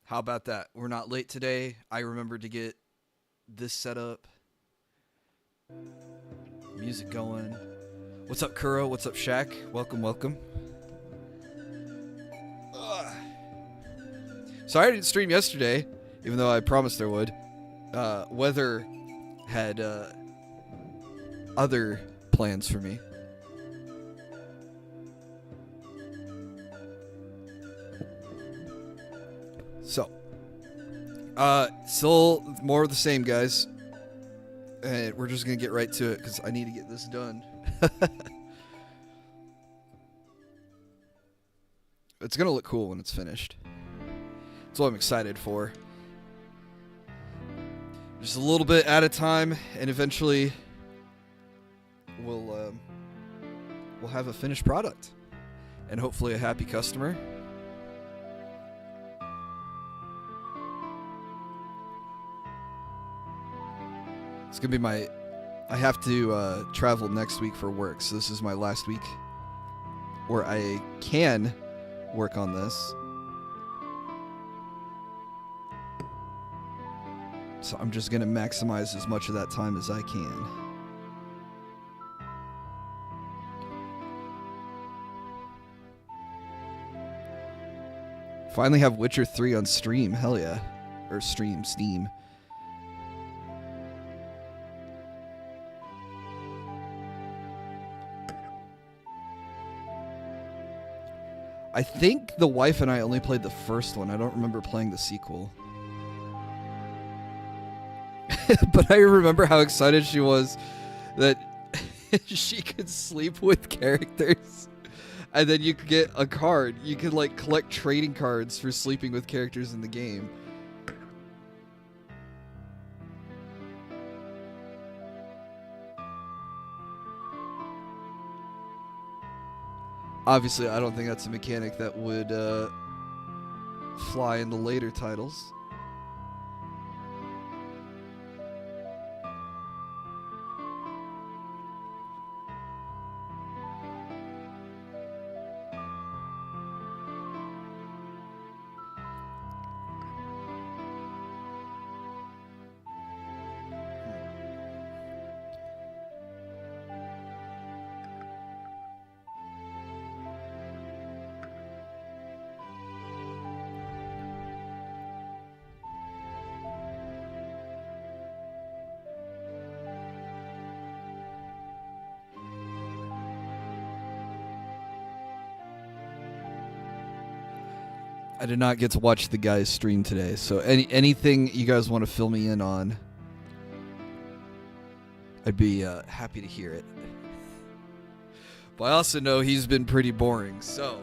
How about that? We're not late today. I remembered to get this set up. Music going. What's up, Kuro? What's up, Shaq? Welcome, welcome. Ugh. Sorry I didn't stream yesterday, even though I promised I would. Weather had other plans for me. So, still more of the same, guys. And we're just going to get right to it because I need to get this done. It's going to look cool when it's finished. That's what I'm excited for. Just a little bit at a time, and eventually we'll have a finished product. And hopefully a happy customer. It's going to be I have to travel next week for work, so this is my last week where I can work on this. So I'm just going to maximize as much of that time as I can. Finally have Witcher 3 on stream, hell yeah. Or Steam. I think the wife and I only played the first one. I don't remember playing the sequel. But I remember how excited she was that she could sleep with characters. And then you could get a card. You could like collect trading cards for sleeping with characters in the game. Obviously, I don't think that's a mechanic that would fly in the later titles. I did not get to watch the guys stream today, so anything you guys want to fill me in on, I'd be happy to hear it. But I also know he's been pretty boring, so...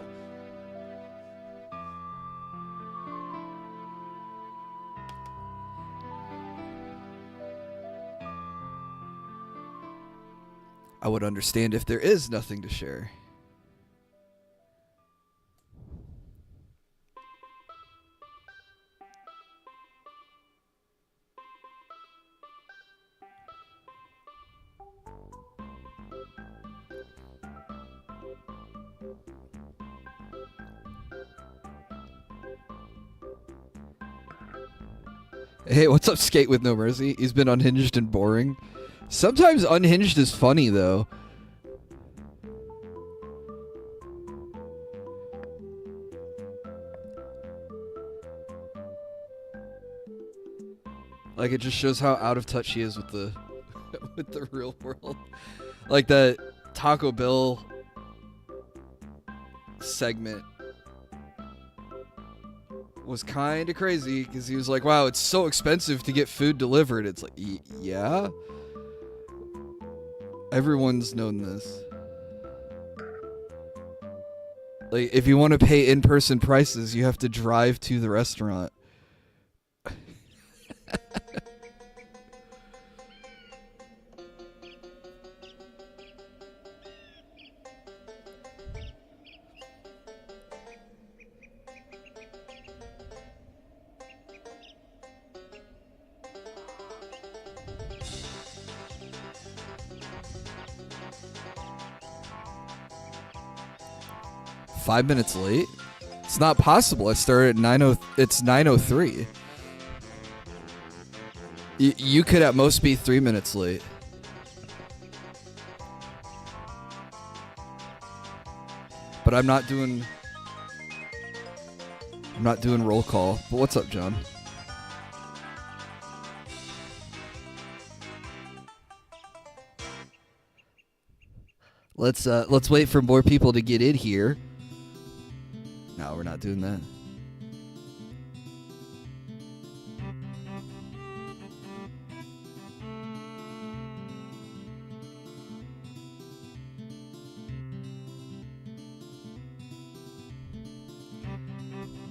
I would understand if there is nothing to share. Hey, what's up, Skate with No Mercy? He's been unhinged and boring. Sometimes unhinged is funny, though. Like, it just shows how out of touch he is with the with the real world. Like that Taco Bell segment was kind of crazy because he was like, wow, it's so expensive to get food delivered. It's like, yeah? Everyone's known this. Like, if you want to pay in-person prices, you have to drive to the restaurant. 5 minutes late? It's not possible. I started at 9:00. It's 9:03. You could at most be 3 minutes late. But I'm not doing roll call. But what's up, John? Let's wait for more people to get in here. No, we're not doing that.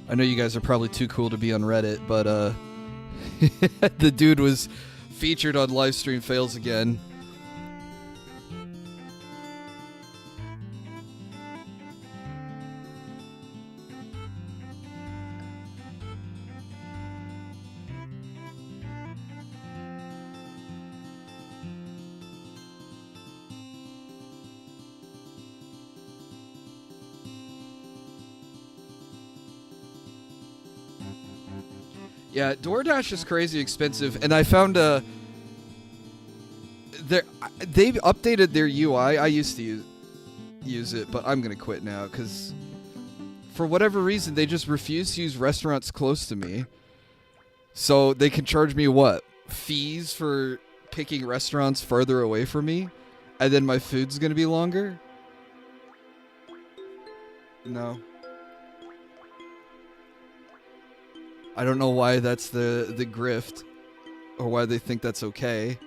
I know you guys are probably too cool to be on Reddit, but the dude was featured on Livestream Fails again. Yeah, DoorDash is crazy expensive, and I found they've updated their UI. I used to use it, but I'm gonna quit now because for whatever reason they just refuse to use restaurants close to me. So they can charge me what? Fees for picking restaurants further away from me, and then my food's gonna be longer? No. I don't know why that's the grift, or why they think that's okay.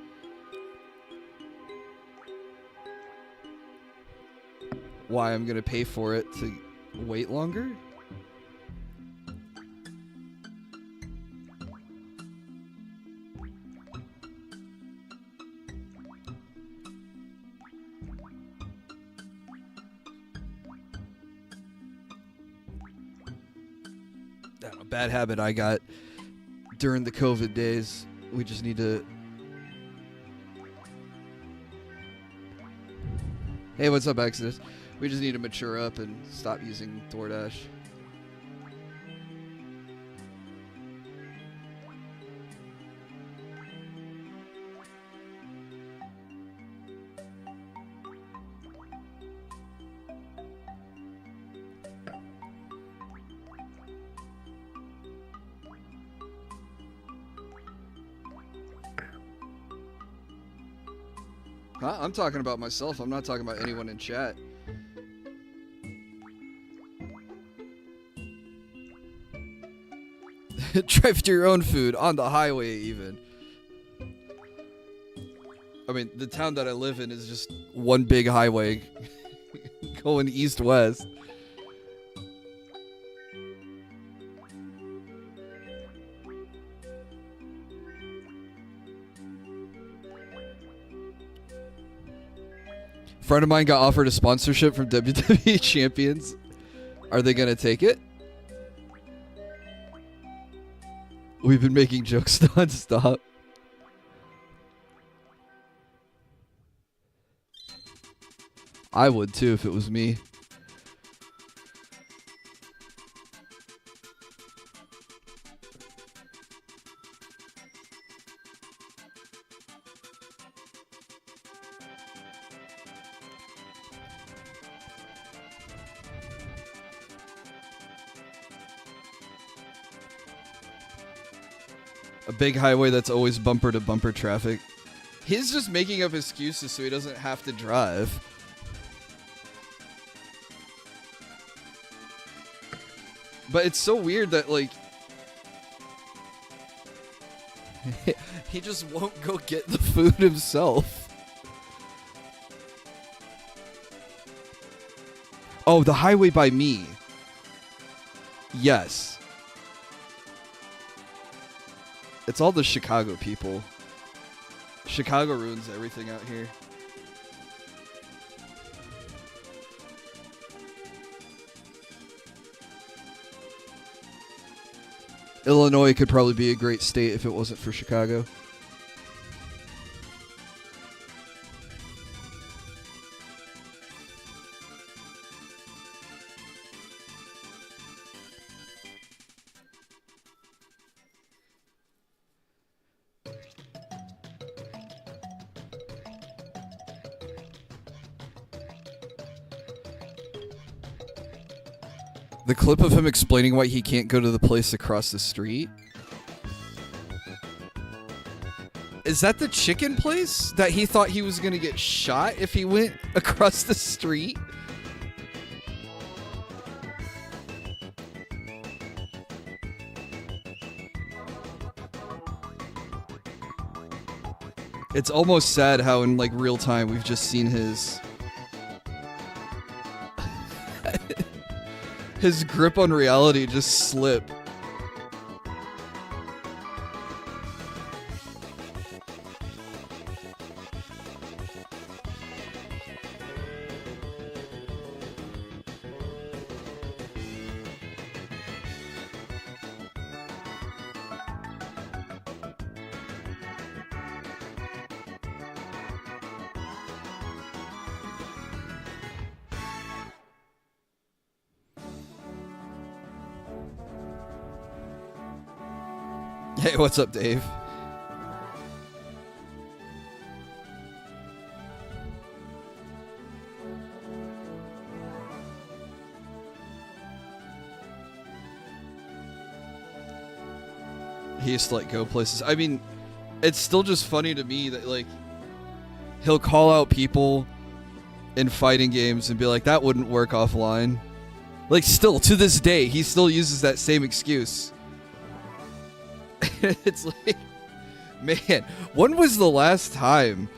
Why I'm gonna pay for it to wait longer? I don't know, bad habit I got during the COVID days. We just need to... Hey, what's up, Exodus? We just need to mature up and stop using DoorDash. Huh? I'm talking about myself. I'm not talking about anyone in chat. Drive to your own food on the highway, even. I mean, the town that I live in is just one big highway going east-west. A friend of mine got offered a sponsorship from WWE Champions. Are they going to take it? We've been making jokes non-stop. I would too if it was me. A big highway that's always bumper to bumper traffic. He's just making up excuses so he doesn't have to drive. But it's so weird that, like, he just won't go get the food himself. Oh, the highway by me. Yes. It's all the Chicago people. Chicago ruins everything out here. Illinois could probably be a great state if it wasn't for Chicago. The clip of him explaining why he can't go to the place across the street. Is that the chicken place that he thought he was gonna get shot if he went across the street? It's almost sad how in like real time we've just seen his his grip on reality just slip. Hey, what's up, Dave? He used to like go places. I mean, it's still just funny to me that like he'll call out people in fighting games and be like, that wouldn't work offline. Like still to this day, he still uses that same excuse. It's like, man, when was the last time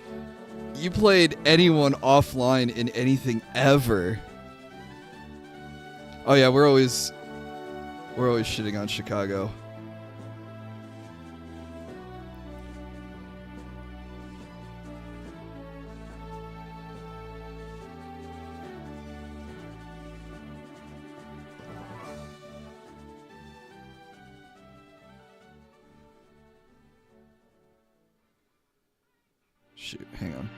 you played anyone offline in anything ever? Oh yeah, we're always shitting on Chicago. Shoot, hang on.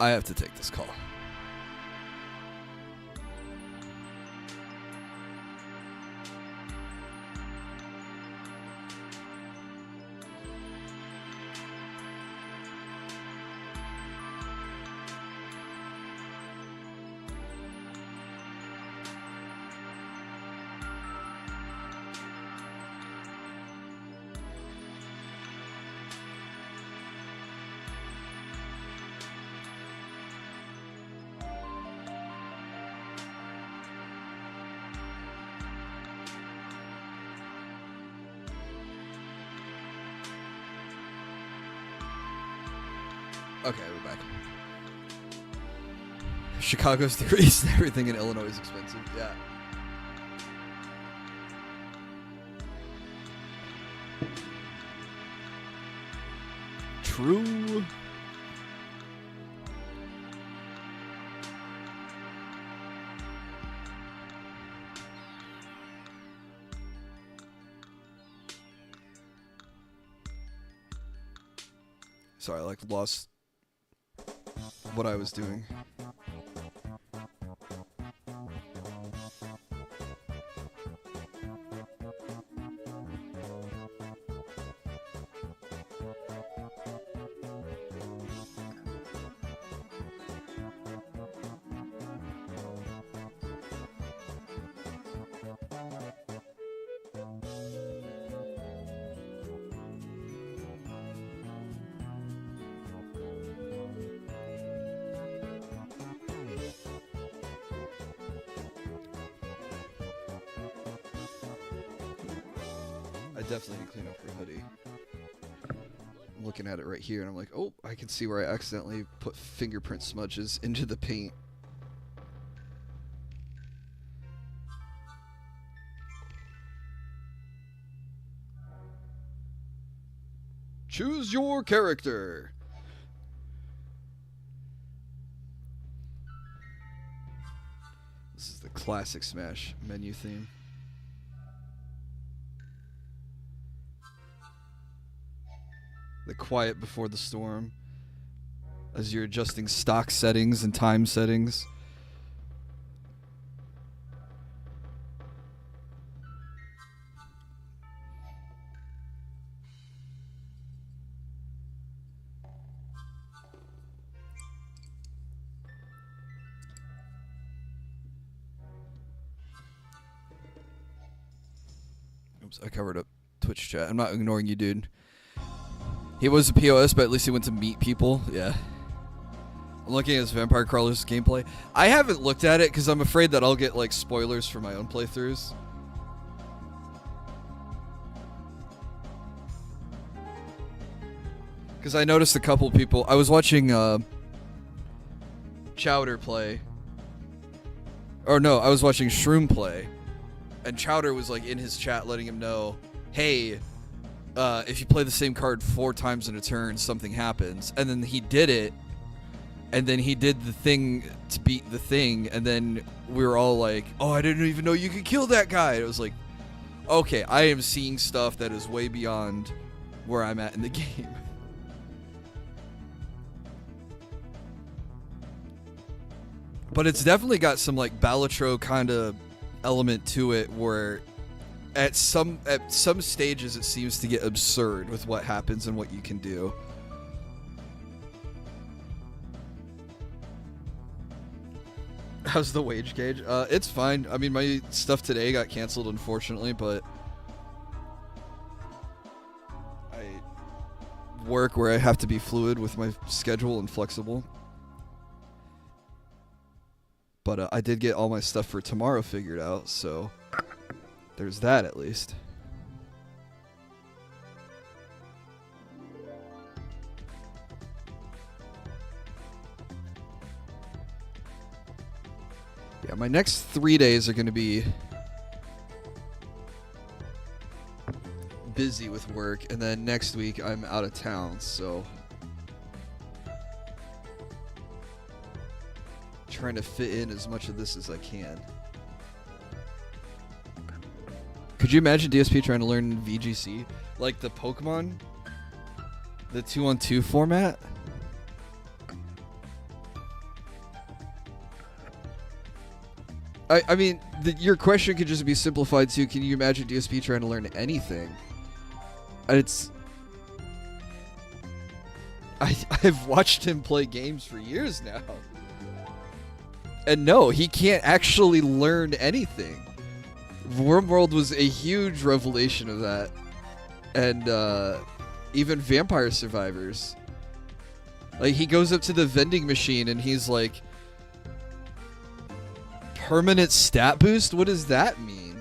I have to take this call. Okay, we're back. Chicago's the reason everything in Illinois is expensive. Yeah. True. Sorry, I like lost what I was doing. I definitely need to clean up her hoodie. I'm looking at it right here, and I'm like, oh, I can see where I accidentally put fingerprint smudges into the paint. Choose your character. This is the classic Smash menu theme. The quiet before the storm, as you're adjusting stock settings and time settings. Oops, I covered up Twitch chat. I'm not ignoring you, dude. He was a POS, but at least he went to meet people. Yeah. I'm looking at his Vampire Crawler's gameplay. I haven't looked at it because I'm afraid that I'll get like spoilers for my own playthroughs. Because I noticed a couple people. I was watching Chowder play. Or no, I was watching Shroom play. And Chowder was like in his chat letting him know, hey, if you play the same card 4 times in a turn, something happens. And then he did it. And then he did the thing to beat the thing. And then we were all like, oh, I didn't even know you could kill that guy. It was like, okay, I am seeing stuff that is way beyond where I'm at in the game. But it's definitely got some like Balatro kind of element to it where at some stages it seems to get absurd with what happens and what you can do. How's the wage gauge? It's fine. I mean, my stuff today got canceled, unfortunately, but I work where I have to be fluid with my schedule and flexible. But I did get all my stuff for tomorrow figured out, so there's that at least. Yeah, my next 3 days are going to be busy with work, and then next week I'm out of town, so trying to fit in as much of this as I can. Could you imagine DSP trying to learn VGC? Like the Pokemon? The 2-on-2 format? I mean, your question could just be simplified to, can you imagine DSP trying to learn anything? And it's... I've watched him play games for years now. And no, he can't actually learn anything. Wormworld was a huge revelation of that. And even Vampire Survivors. Like, he goes up to the vending machine and he's like, permanent stat boost? What does that mean?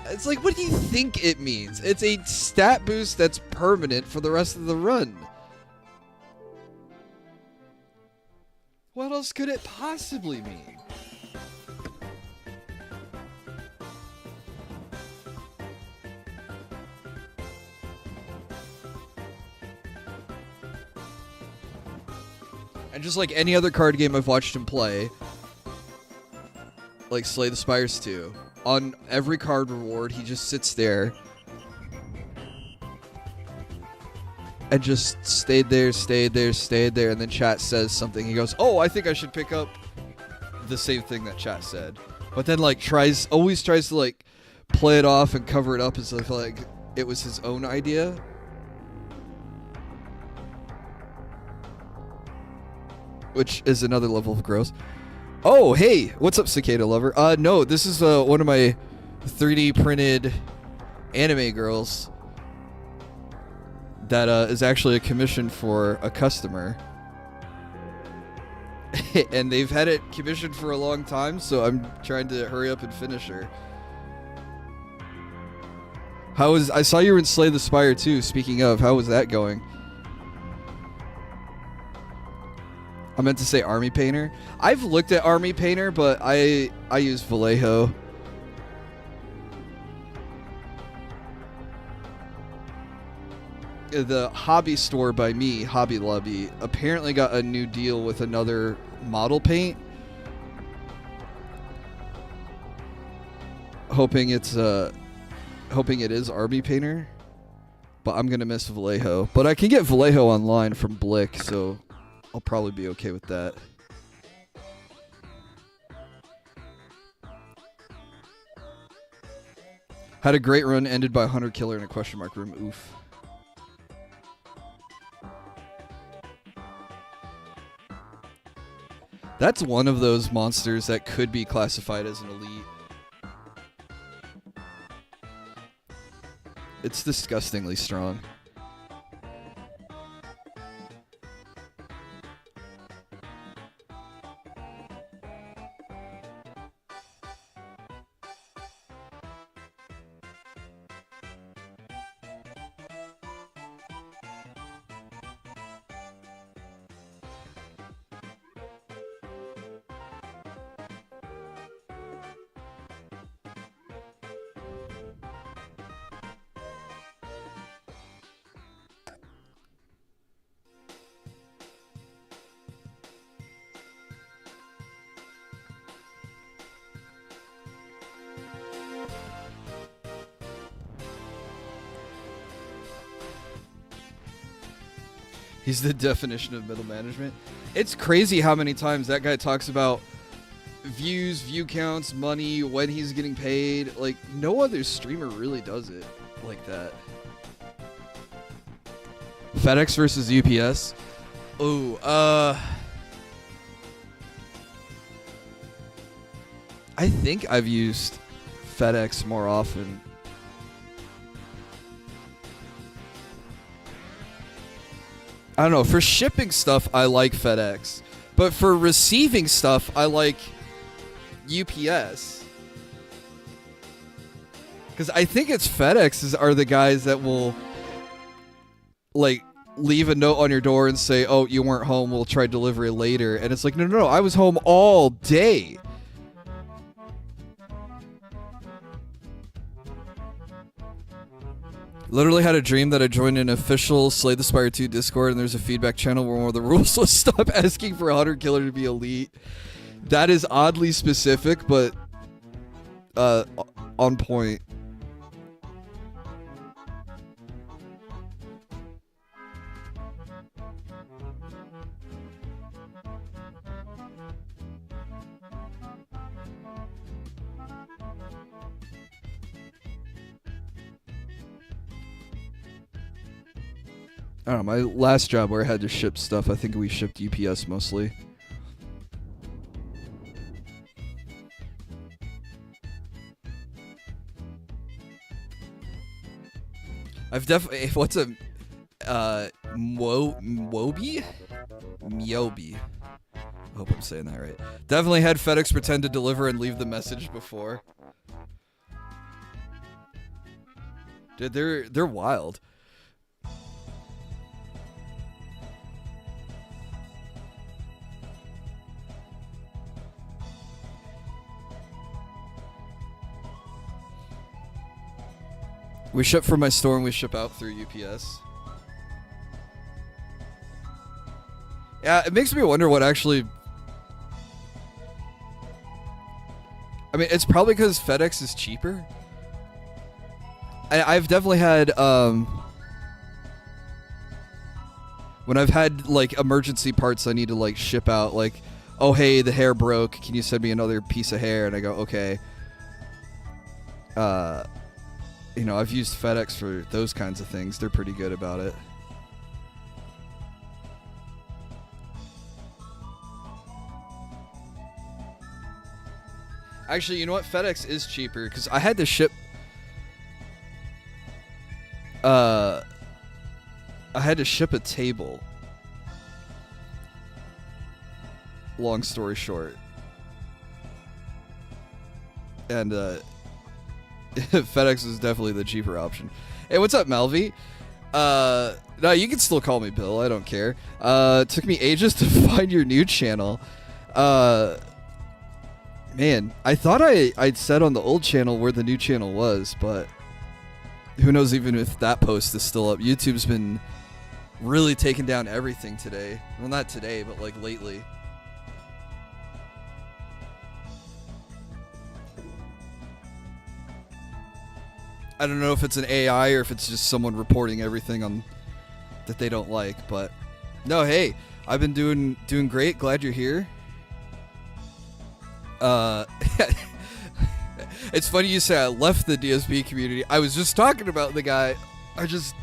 It's like, what do you think it means? It's a stat boost that's permanent for the rest of the run. What else could it possibly mean? And just like any other card game I've watched him play, like Slay the Spires 2, on every card reward, he just sits there and just stayed there, and then chat says something. He goes, oh, I think I should pick up the same thing that chat said. But then, like, always tries to, like, play it off and cover it up as if, like, it was his own idea. Which is another level of gross. Oh, hey, what's up, Cicada Lover? No, this is one of my 3D printed anime girls that is actually a commission for a customer. And they've had it commissioned for a long time, so I'm trying to hurry up and finish her. I saw you were in Slay the Spire too, speaking of, how was that going? I meant to say Army Painter. I've looked at Army Painter, but I use Vallejo. The hobby store by me, Hobby Lobby, apparently got a new deal with another model paint. Hoping it is Army Painter, but I'm gonna miss Vallejo. But I can get Vallejo online from Blick, so I'll probably be okay with that. Had a great run, ended by a Hunter Killer in a question mark room. Oof. That's one of those monsters that could be classified as an elite. It's disgustingly strong. He's the definition of middle management. It's crazy how many times that guy talks about views, view counts, money, when he's getting paid. Like, no other streamer really does it like that. FedEx versus UPS. Oh, I think I've used FedEx more often. I don't know. For shipping stuff, I like FedEx. But for receiving stuff, I like UPS. Because I think it's FedEx are the guys that will, like, leave a note on your door and say, oh, you weren't home, we'll try delivery later. And it's like, no, I was home all day. Literally had a dream that I joined an official Slay the Spire 2 Discord, and there's a feedback channel where one of the rules was stop asking for a hunter killer to be elite. That is oddly specific, but on point. I don't know, my last job where I had to ship stuff, I think we shipped UPS mostly. I've definitely... What's a... Moby? Myobi. I hope I'm saying that right. Definitely had FedEx pretend to deliver and leave the message before. Dude, they're wild. We ship from my store and we ship out through UPS. Yeah, it makes me wonder what actually... I mean, it's probably because FedEx is cheaper. I've definitely had... when I've had, like, emergency parts I need to, like, ship out, like, oh, hey, the hair broke. Can you send me another piece of hair? And I go, okay. You know, I've used FedEx for those kinds of things. They're pretty good about it. Actually, you know what? FedEx is cheaper because I had to ship... I had to ship a table. Long story short. And, FedEx is definitely the cheaper option. Hey, what's up, Malvi? No, you can still call me Bill. I don't care. Took me ages to find your new channel. Man, I thought I'd said on the old channel where the new channel was, but who knows even if that post is still up. YouTube's been really taking down everything today. Well, not today, but like lately. I don't know if it's an AI or if it's just someone reporting everything on that they don't like, but no, hey, I've been doing great. Glad you're here. It's funny you say I left the DSP community. I was just talking about the guy. I just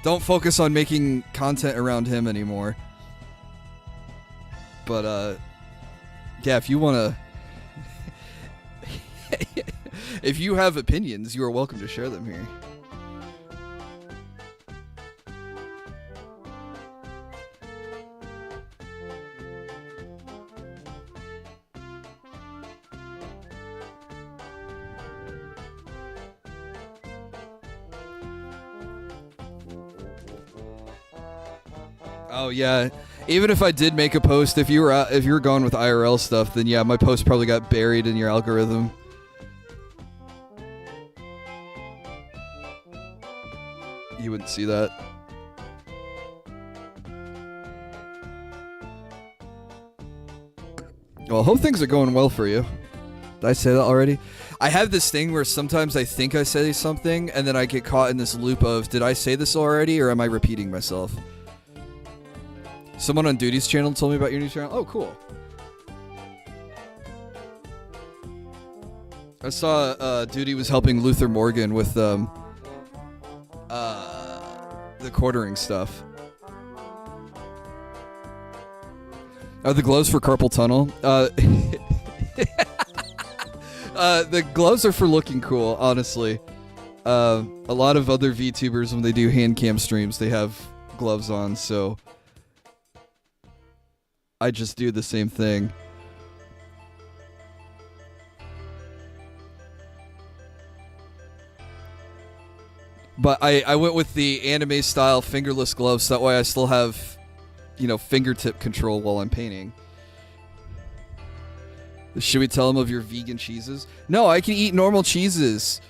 don't focus on making content around him anymore. But yeah, if you want to if you have opinions, you are welcome to share them here. Oh yeah. Even if I did make a post, if you were going with IRL stuff, then yeah, my post probably got buried in your algorithm. You wouldn't see that. Well, I hope things are going well for you. Did I say that already? I have this thing where sometimes I think I say something, and then I get caught in this loop of, did I say this already, or am I repeating myself? Someone on Duty's channel told me about your new channel. Oh, cool. I saw Duty was helping Luther Morgan with the quartering stuff. The gloves for carpal tunnel. The gloves are for looking cool, honestly. A lot of other VTubers, when they do hand cam streams, they have gloves on, so I just do the same thing. But I went with the anime style fingerless gloves, that way I still have, you know, fingertip control while I'm painting. Should we tell them of your vegan cheeses? No, I can eat normal cheeses.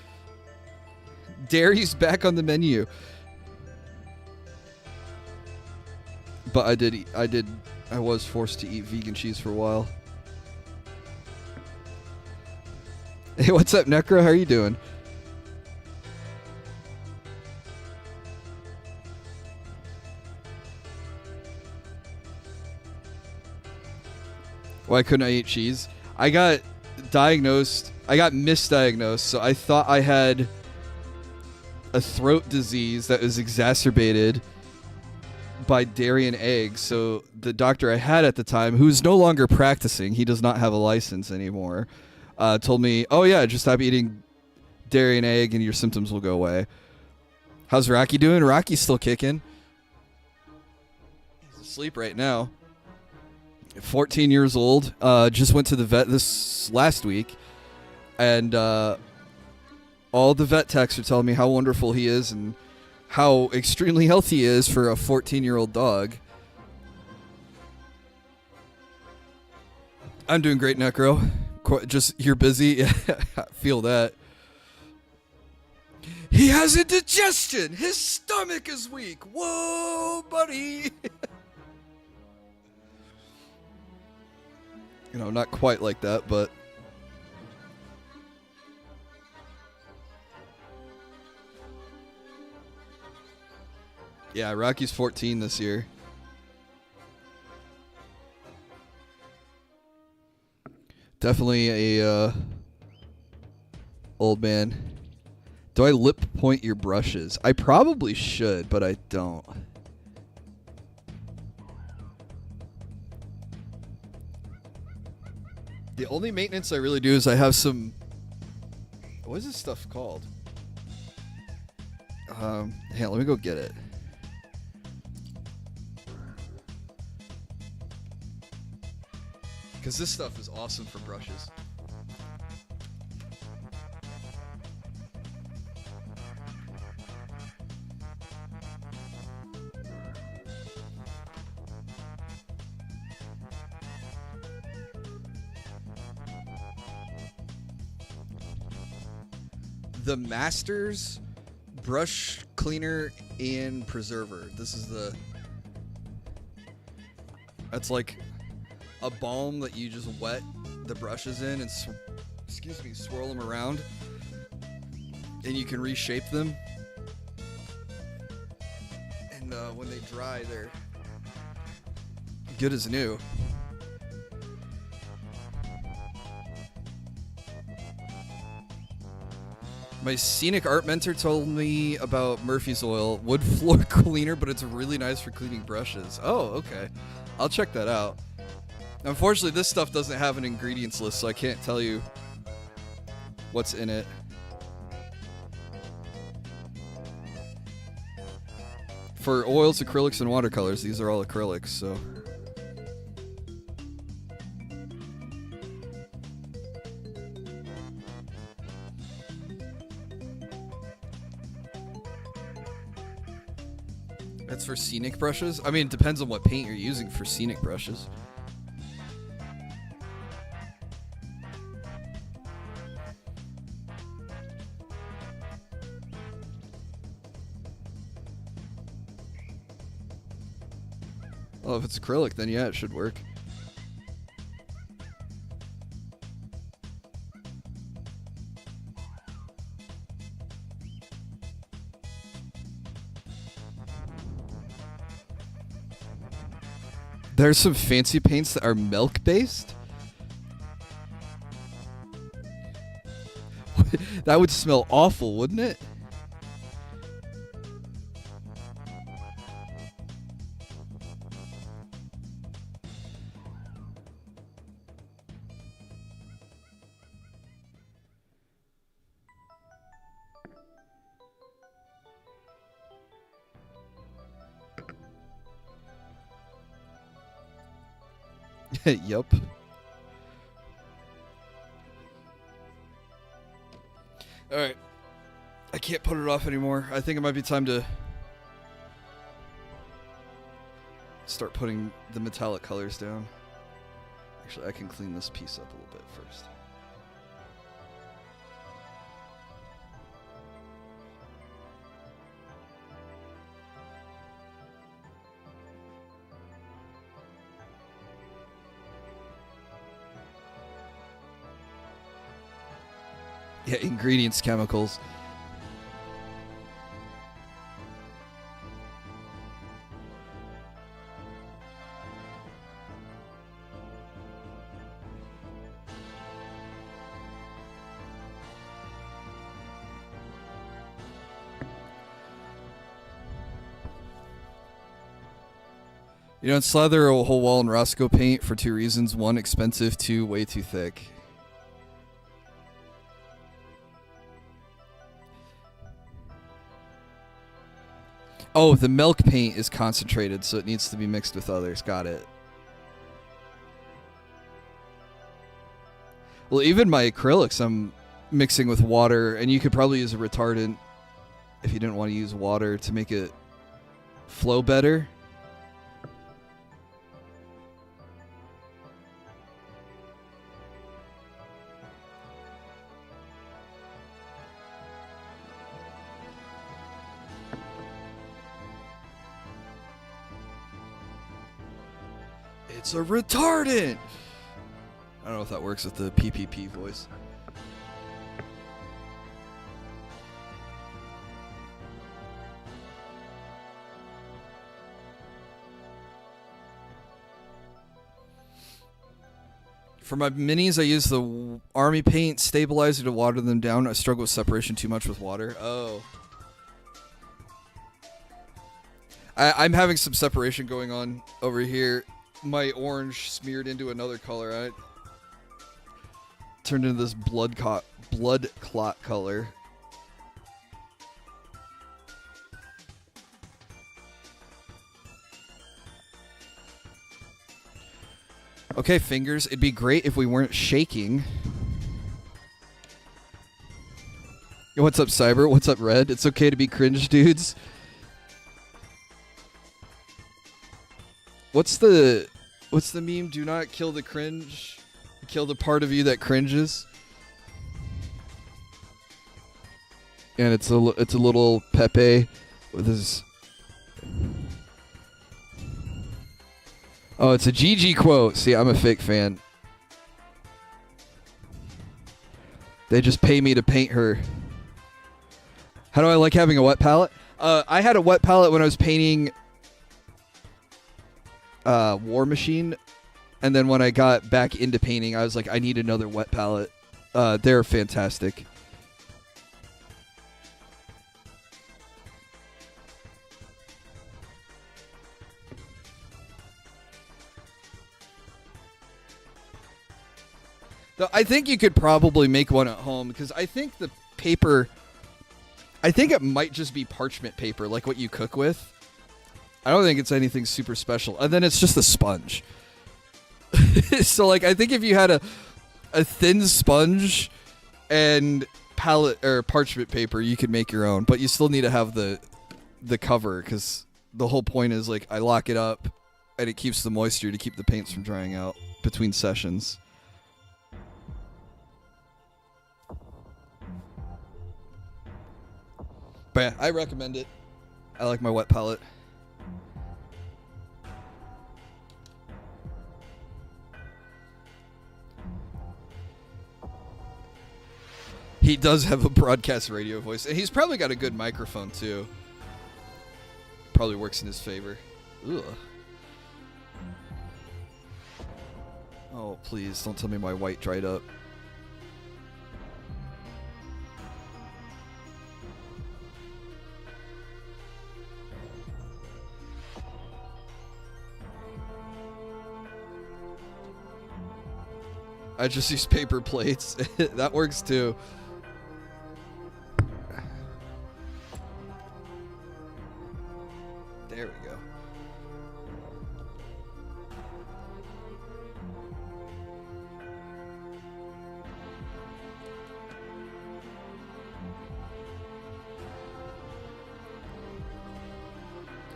Dairy's back on the menu. But I was forced to eat vegan cheese for a while. Hey, what's up, Necro? How are you doing? Why couldn't I eat cheese? I got misdiagnosed, so I thought I had a throat disease that was exacerbated by dairy and eggs. So the doctor I had at the time, who's no longer practicing, he does not have a license anymore, told me, oh yeah, just stop eating dairy and egg and your symptoms will go away. How's Rocky doing? Rocky's still kicking. He's asleep right now. 14 years old, just went to the vet this last week, and all the vet techs are telling me how wonderful he is and how extremely healthy he is for a 14-year-old dog. I'm doing great, Necro. Just, you're busy. I feel that. He has indigestion! His stomach is weak! Whoa, buddy! You know, not quite like that, but... Yeah, Rocky's 14 this year. Definitely a old man. Do I lip point your brushes? I probably should, but I don't. The only maintenance I really do is I have some... What is this stuff called? Hey, let me go get it. Because this stuff is awesome for brushes. The Masters Brush Cleaner and Preserver. This is the... That's like a balm that you just wet the brushes in and swirl them around, and you can reshape them, and when they dry they're good as new. My scenic art mentor told me about Murphy's Oil wood floor cleaner, but it's really nice for cleaning brushes. Oh, okay. I'll check that out. Unfortunately, this stuff doesn't have an ingredients list, so I can't tell you what's in it. For oils, acrylics, and watercolors, these are all acrylics, so... That's for scenic brushes? I mean, it depends on what paint you're using for scenic brushes. Well, if it's acrylic, then yeah, it should work. There's some fancy paints that are milk-based. That would smell awful, wouldn't it? Yup. Alright. I can't put it off anymore. I think it might be time to start putting the metallic colors down. Actually, I can clean this piece up a little bit first. Yeah, ingredients, chemicals. You don't slather a whole wall in Roscoe paint for 2 reasons. 1, expensive. 2, way too thick. Oh, the milk paint is concentrated, so it needs to be mixed with others. Got it. Well, even my acrylics, I'm mixing with water, and you could probably use a retardant if you didn't want to use water to make it flow better. It's a retardant! I don't know if that works with the PPP voice. For my minis, I use the army paint stabilizer to water them down. I struggle with separation too much with water. Oh. I'm having some separation going on over here. My orange smeared into another color. I turned into this blood clot color. Okay, fingers. It'd be great if we weren't shaking. Yo, what's up, Cyber? What's up, Red? It's okay to be cringe, dudes. What's the meme? Do not kill the cringe. Kill the part of you that cringes. And it's a little Pepe with his. Oh, it's a Gigi quote. See, I'm a fake fan. They just pay me to paint her. How do I like having a wet palette? I had a wet palette when I was painting War Machine, and then when I got back into painting, I was like, I need another wet palette. They're fantastic. Though I think you could probably make one at home, because I think the paper, I think it might just be parchment paper, like what you cook with. I don't think it's anything super special. And then it's just a sponge. So, like, I think if you had a thin sponge and palette or parchment paper, you could make your own. But you still need to have the cover, because the whole point is like I lock it up and it keeps the moisture to keep the paints from drying out between sessions. But yeah, I recommend it. I like my wet palette. He does have a broadcast radio voice, and he's probably got a good microphone too. Probably works in his favor. Ugh. Oh, please don't tell me my white dried up. I just use paper plates. That works too. There we go.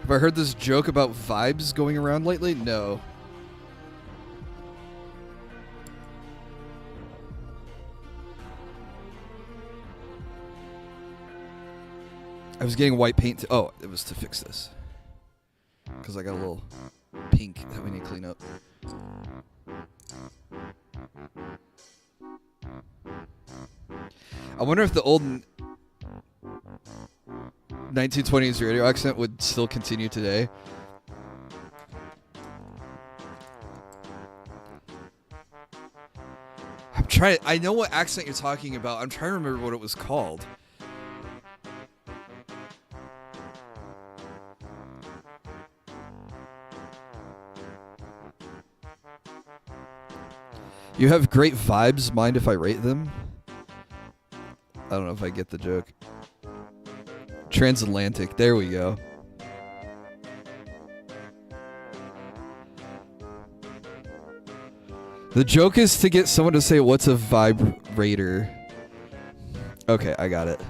Have I heard this joke about vibes going around lately? No. I was getting white paint. Oh, it was to fix this. Because I got a little pink that we need to clean up. I wonder if the old 1920s radio accent would still continue today. I know what accent you're talking about. I'm trying to remember what it was called. You have great vibes. Mind if I rate them? I don't know if I get the joke. Transatlantic. There we go. The joke is to get someone to say, what's a vibrator? Okay, I got it.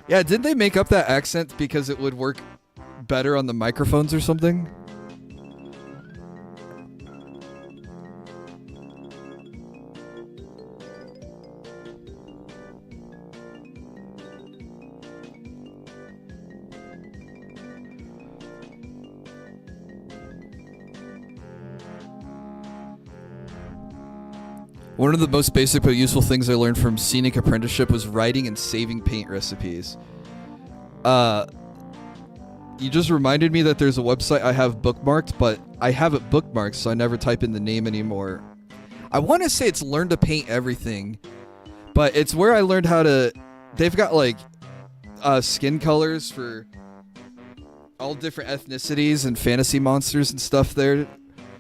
Yeah, didn't they make up that accent because it would work better on the microphones or something? One of the most basic but useful things I learned from Scenic Apprenticeship was writing and saving paint recipes. You just reminded me that there's a website I have bookmarked, but I have it bookmarked, so I never type in the name anymore. I want to say it's Learn to Paint Everything, but it's where I learned how to... They've got, like, skin colors for all different ethnicities and fantasy monsters and stuff there.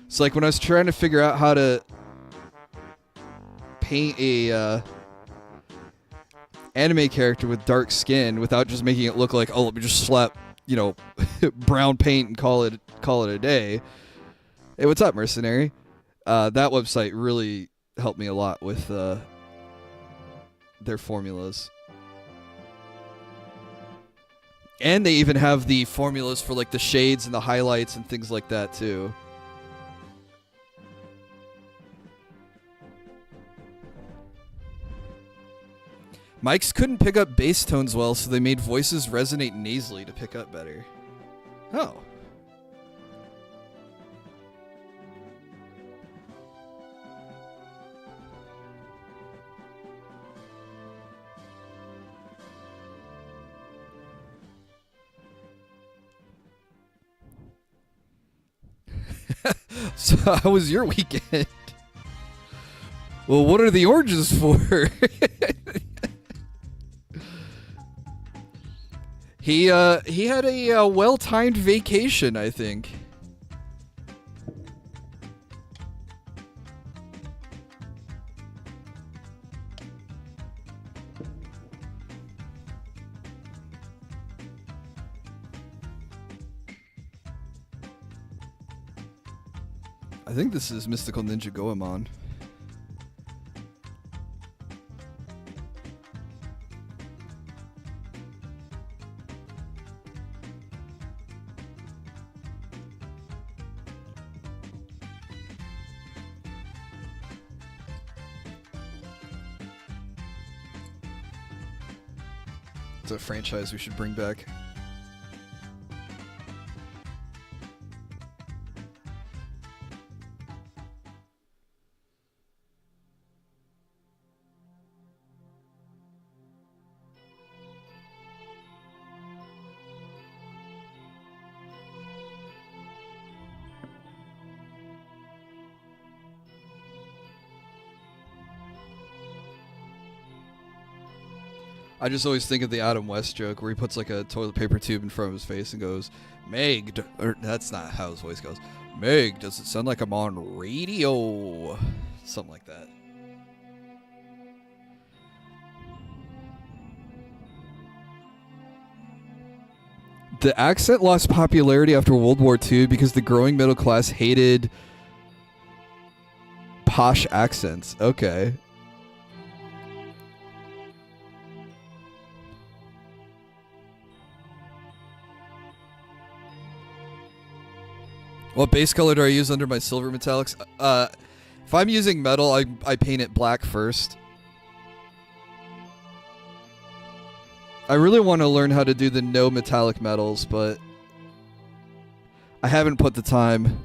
So, like, when I was trying to figure out how to paint a anime character with dark skin without just making it look like, oh, let me just slap, you know, brown paint and call it a day. Hey, what's up, mercenary? That website really helped me a lot with their formulas. And they even have the formulas for like the shades and the highlights and things like that too. Mics couldn't pick up bass tones well, so they made voices resonate nasally to pick up better. Oh. So how was your weekend? Well, what are the oranges for? He had a well-timed vacation, I think. I think this is Mystical Ninja Goemon. It's a franchise we should bring back. I just always think of the Adam West joke where he puts like a toilet paper tube in front of his face and goes, Meg, or that's not how his voice goes. Meg, does it sound like I'm on radio? Something like that. The accent lost popularity after World War II because the growing middle class hated posh accents. Okay. What base color do I use under my silver metallics? If I'm using metal, I paint it black first. I really want to learn how to do the no metallic metals, but I haven't put the time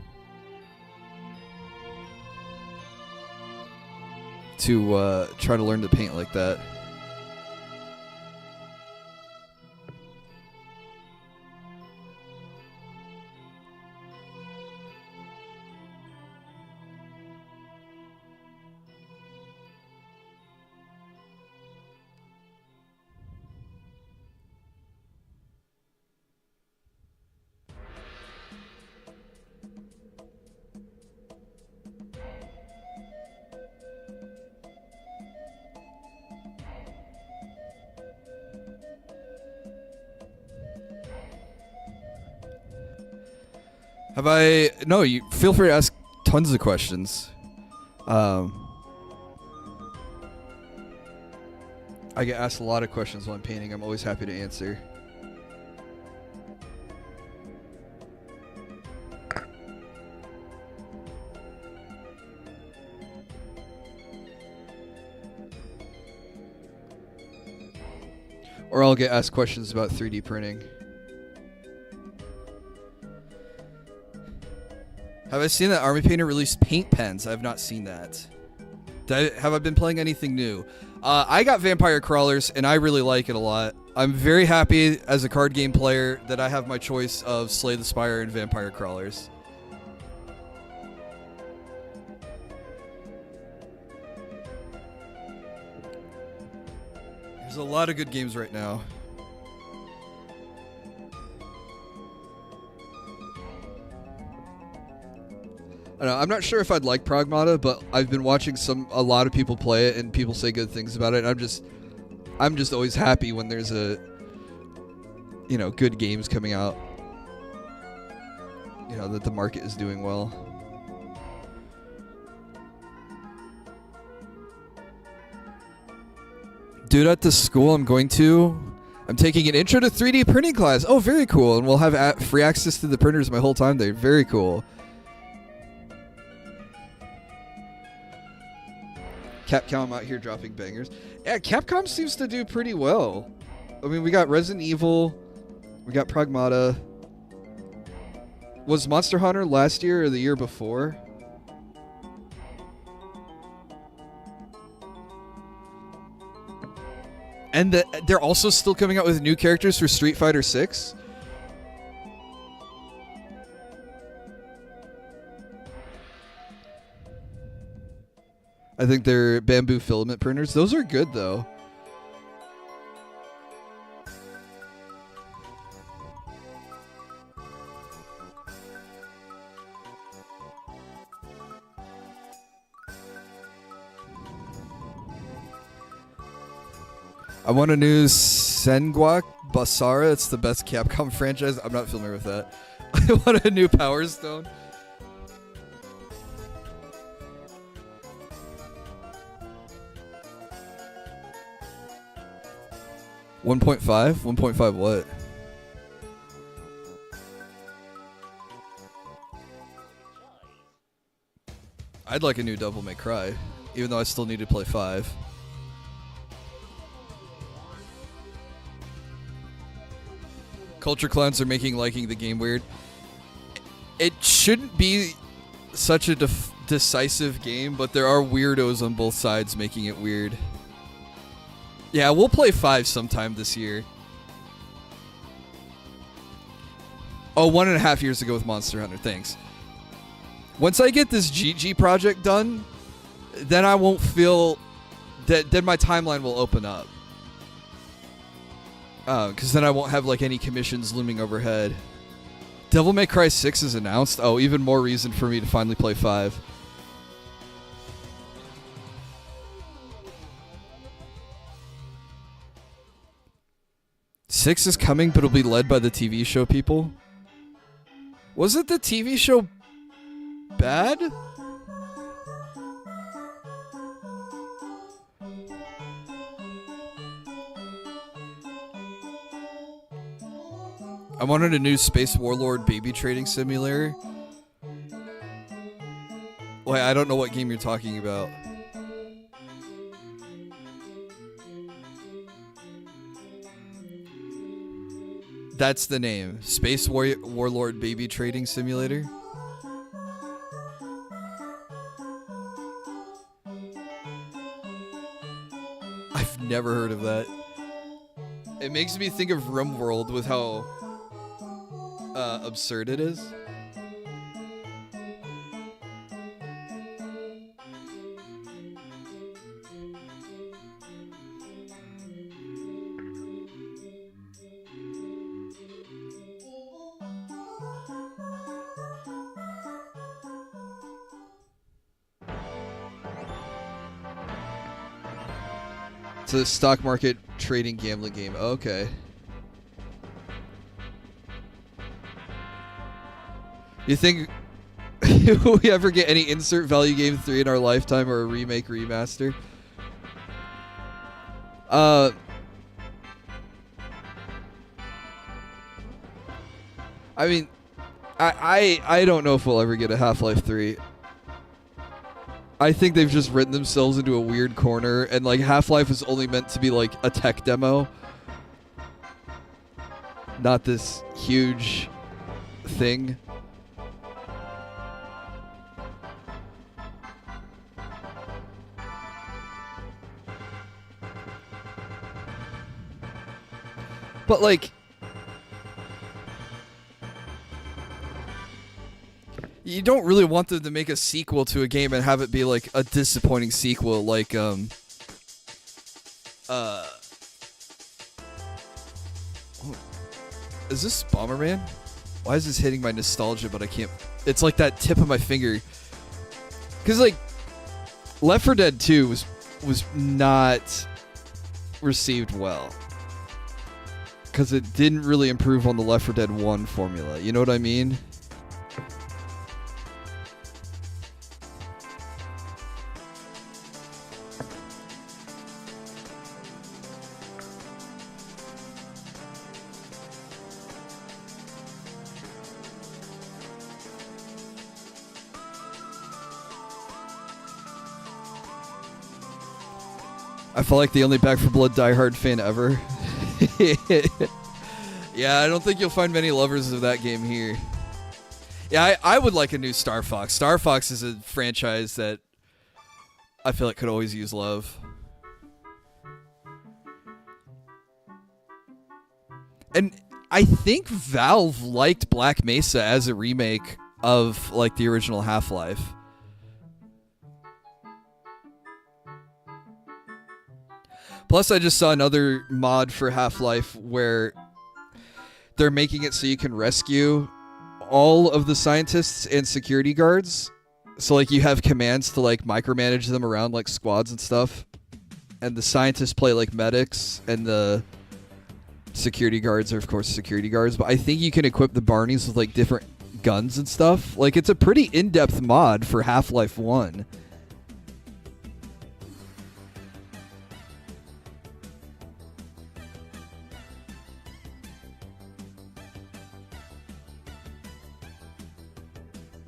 to try to learn to paint like that. Have I... No, you feel free to ask tons of questions. I get asked a lot of questions while I'm painting. I'm always happy to answer. Or I'll get asked questions about 3D printing. Have I seen that Army Painter released paint pens? I have not seen that. Have I been playing anything new? I got Vampire Crawlers, and I really like it a lot. I'm very happy as a card game player that I have my choice of Slay the Spire and Vampire Crawlers. There's a lot of good games right now. I don't know, I'm not sure if I'd like Pragmata, but I've been watching a lot of people play it, and people say good things about it. And I'm just always happy when there's good games coming out. That the market is doing well. Dude, at the school I'm going to, I'm taking an intro to 3D printing class. Oh, very cool. And we'll have free access to the printers my whole time there. Very cool. Capcom out here dropping bangers. Yeah, Capcom seems to do pretty well. I mean, we got Resident Evil. We got Pragmata. Was Monster Hunter last year or the year before? And they're also still coming out with new characters for Street Fighter 6. I think they're bamboo filament printers. Those are good, though. I want a new Senguak Basara. It's the best Capcom franchise. I'm not familiar with that. I want a new Power Stone. 1.5? 1.5 what? I'd like a new Devil May Cry, even though I still need to play 5. Culture clowns are making liking the game weird. It shouldn't be such a decisive game, but there are weirdos on both sides making it weird. Yeah, we'll play 5 sometime this year. Oh, 1.5 years ago with Monster Hunter. Thanks. Once I get this Gigi project done, then I won't feel that. Then my timeline will open up. Because then I won't have like any commissions looming overhead. Devil May Cry 6 is announced. Oh, even more reason for me to finally play 5. Six is coming, but it'll be led by the TV show people. Wasn't the TV show bad? I wanted a new Space Warlord baby trading simulator. Wait, I don't know what game you're talking about. That's the name. Space Warlord baby trading simulator. I've never heard of that. It makes me think of RimWorld with how absurd it is. It's a stock market trading gambling game. Okay. You think will we ever get any insert value game 3 in our lifetime or a remake remaster? I mean, I don't know if we'll ever get a Half-Life 3. I think they've just written themselves into a weird corner, and like Half-Life is only meant to be like a tech demo, not this huge thing. But like, you don't really want them to make a sequel to a game and have it be like a disappointing sequel, like is this Bomberman? Why is this hitting my nostalgia, but I can't? It's like that tip of my finger. Cause like Left 4 Dead 2 was not received well. Cause it didn't really improve on the Left 4 Dead 1 formula. You know what I mean? I feel like the only Back 4 Blood diehard fan ever. Yeah, I don't think you'll find many lovers of that game here. Yeah, I would like a new Star Fox. Star Fox is a franchise that I feel like could always use love. And I think Valve liked Black Mesa as a remake of like the original Half-Life. Plus, I just saw another mod for Half-Life where they're making it so you can rescue all of the scientists and security guards. So, like, you have commands to, like, micromanage them around, like, squads and stuff. And the scientists play, like, medics, and the security guards are, of course, security guards. But I think you can equip the Barneys with, like, different guns and stuff. Like, it's a pretty in-depth mod for Half-Life 1.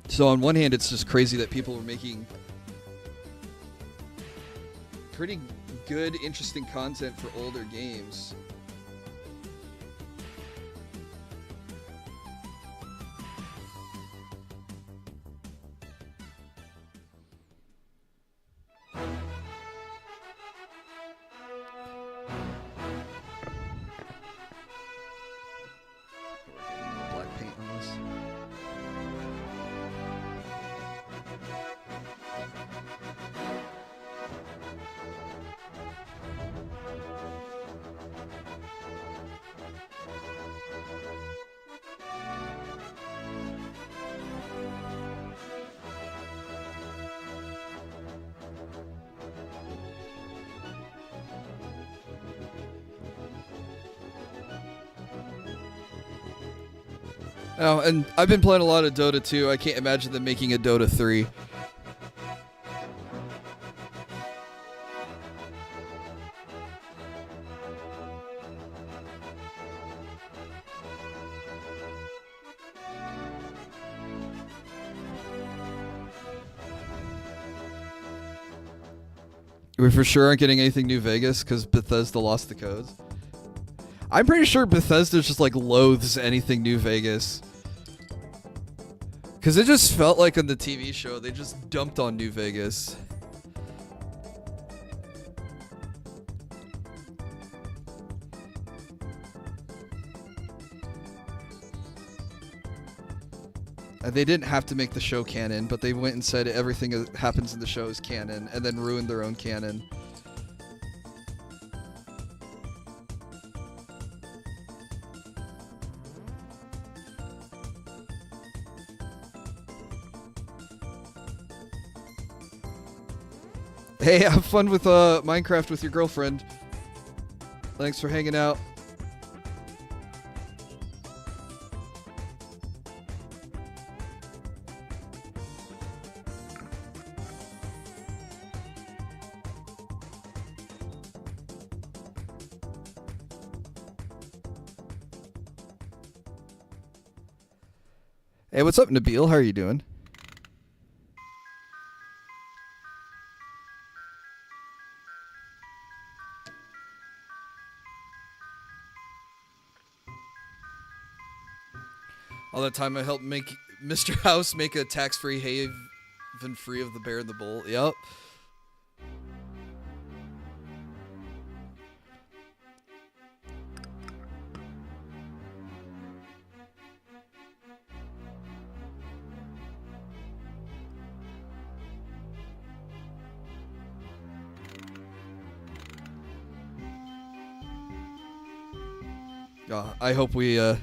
So on one hand, it's just crazy that people are making pretty good, interesting content for older games. Oh, and I've been playing a lot of Dota 2. I can't imagine them making a Dota 3. We for sure aren't getting anything New Vegas because Bethesda lost the codes. I'm pretty sure Bethesda just like loathes anything New Vegas. Because it just felt like on the TV show, they just dumped on New Vegas. And they didn't have to make the show canon, but they went and said everything that happens in the show is canon, and then ruined their own canon. Hey, have fun with Minecraft with your girlfriend. Thanks for hanging out. Hey, what's up, Nabil? How are you doing? All that time I helped make Mr. House make a tax-free haven free of the bear and the bull. Yep. I hope we, I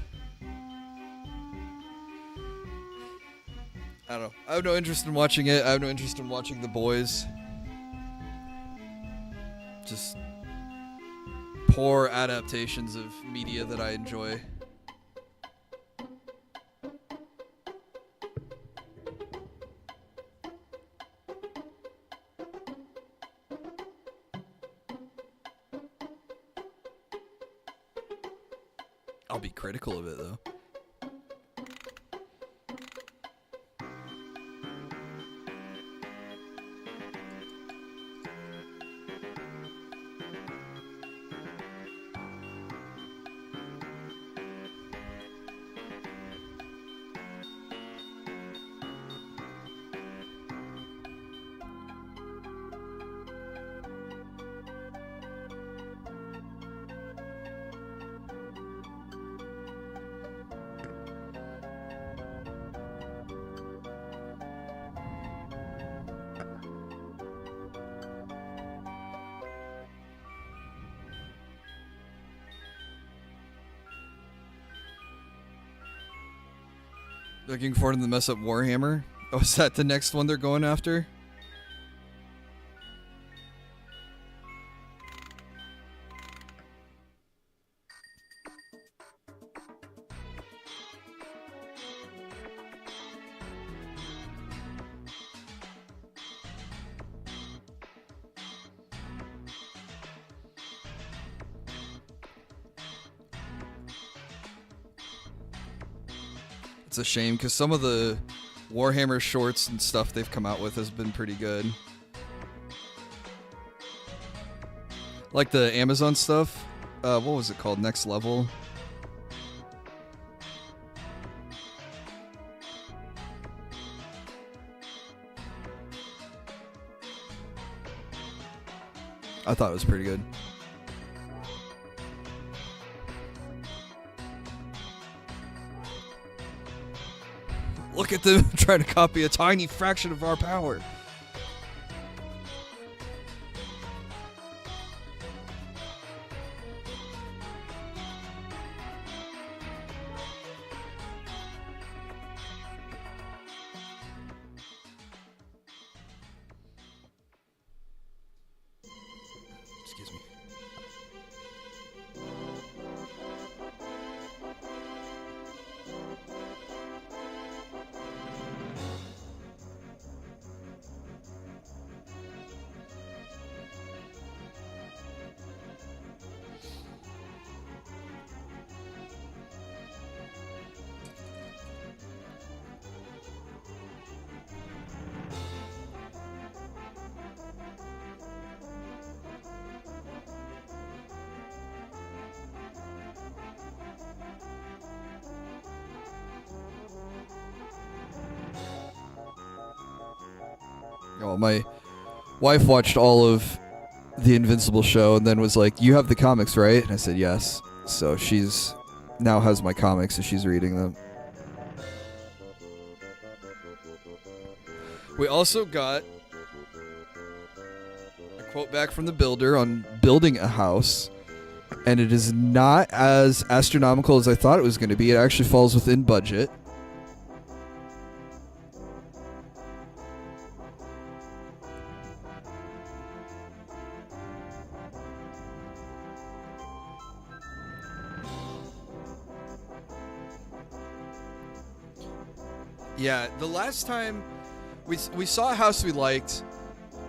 don't know. I have no interest in watching it. I have no interest in watching The Boys. Just poor adaptations of media that I enjoy. I'll be critical of it, though. Looking forward to the mess up Warhammer. Oh, is that the next one they're going after? It's a shame because some of the Warhammer shorts and stuff they've come out with has been pretty good. Like the Amazon stuff. What was it called? Next Level? I thought it was pretty good. Look at them trying to copy a tiny fraction of our power. Excuse me. Oh, my wife watched all of the Invincible show and then was like, "You have the comics, right?" And I said, "Yes." So she's now has my comics and she's reading them. We also got a quote back from the builder on building a house, and it is not as astronomical as I thought it was going to be. It actually falls within budget. Yeah, the last time we saw a house we liked,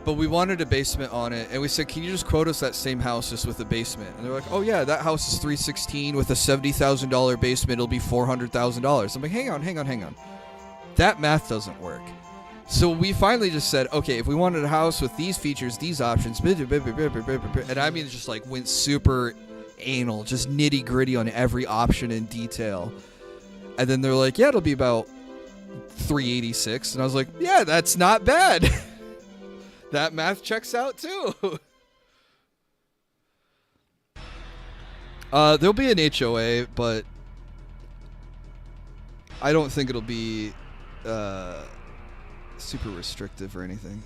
but we wanted a basement on it, and we said, "Can you just quote us that same house just with a basement?" And they're like, "Oh yeah, that house is $316 with a $70,000 basement. It'll be $400,000." I'm like, "Hang on. That math doesn't work." So we finally just said, "Okay, if we wanted a house with these features, these options," and I mean, just like went super anal, just nitty gritty on every option in detail. And then they're like, "Yeah, it'll be about $386," and I was like, "Yeah, that's not bad." That math checks out too. There'll be an HOA, but I don't think it'll be super restrictive or anything.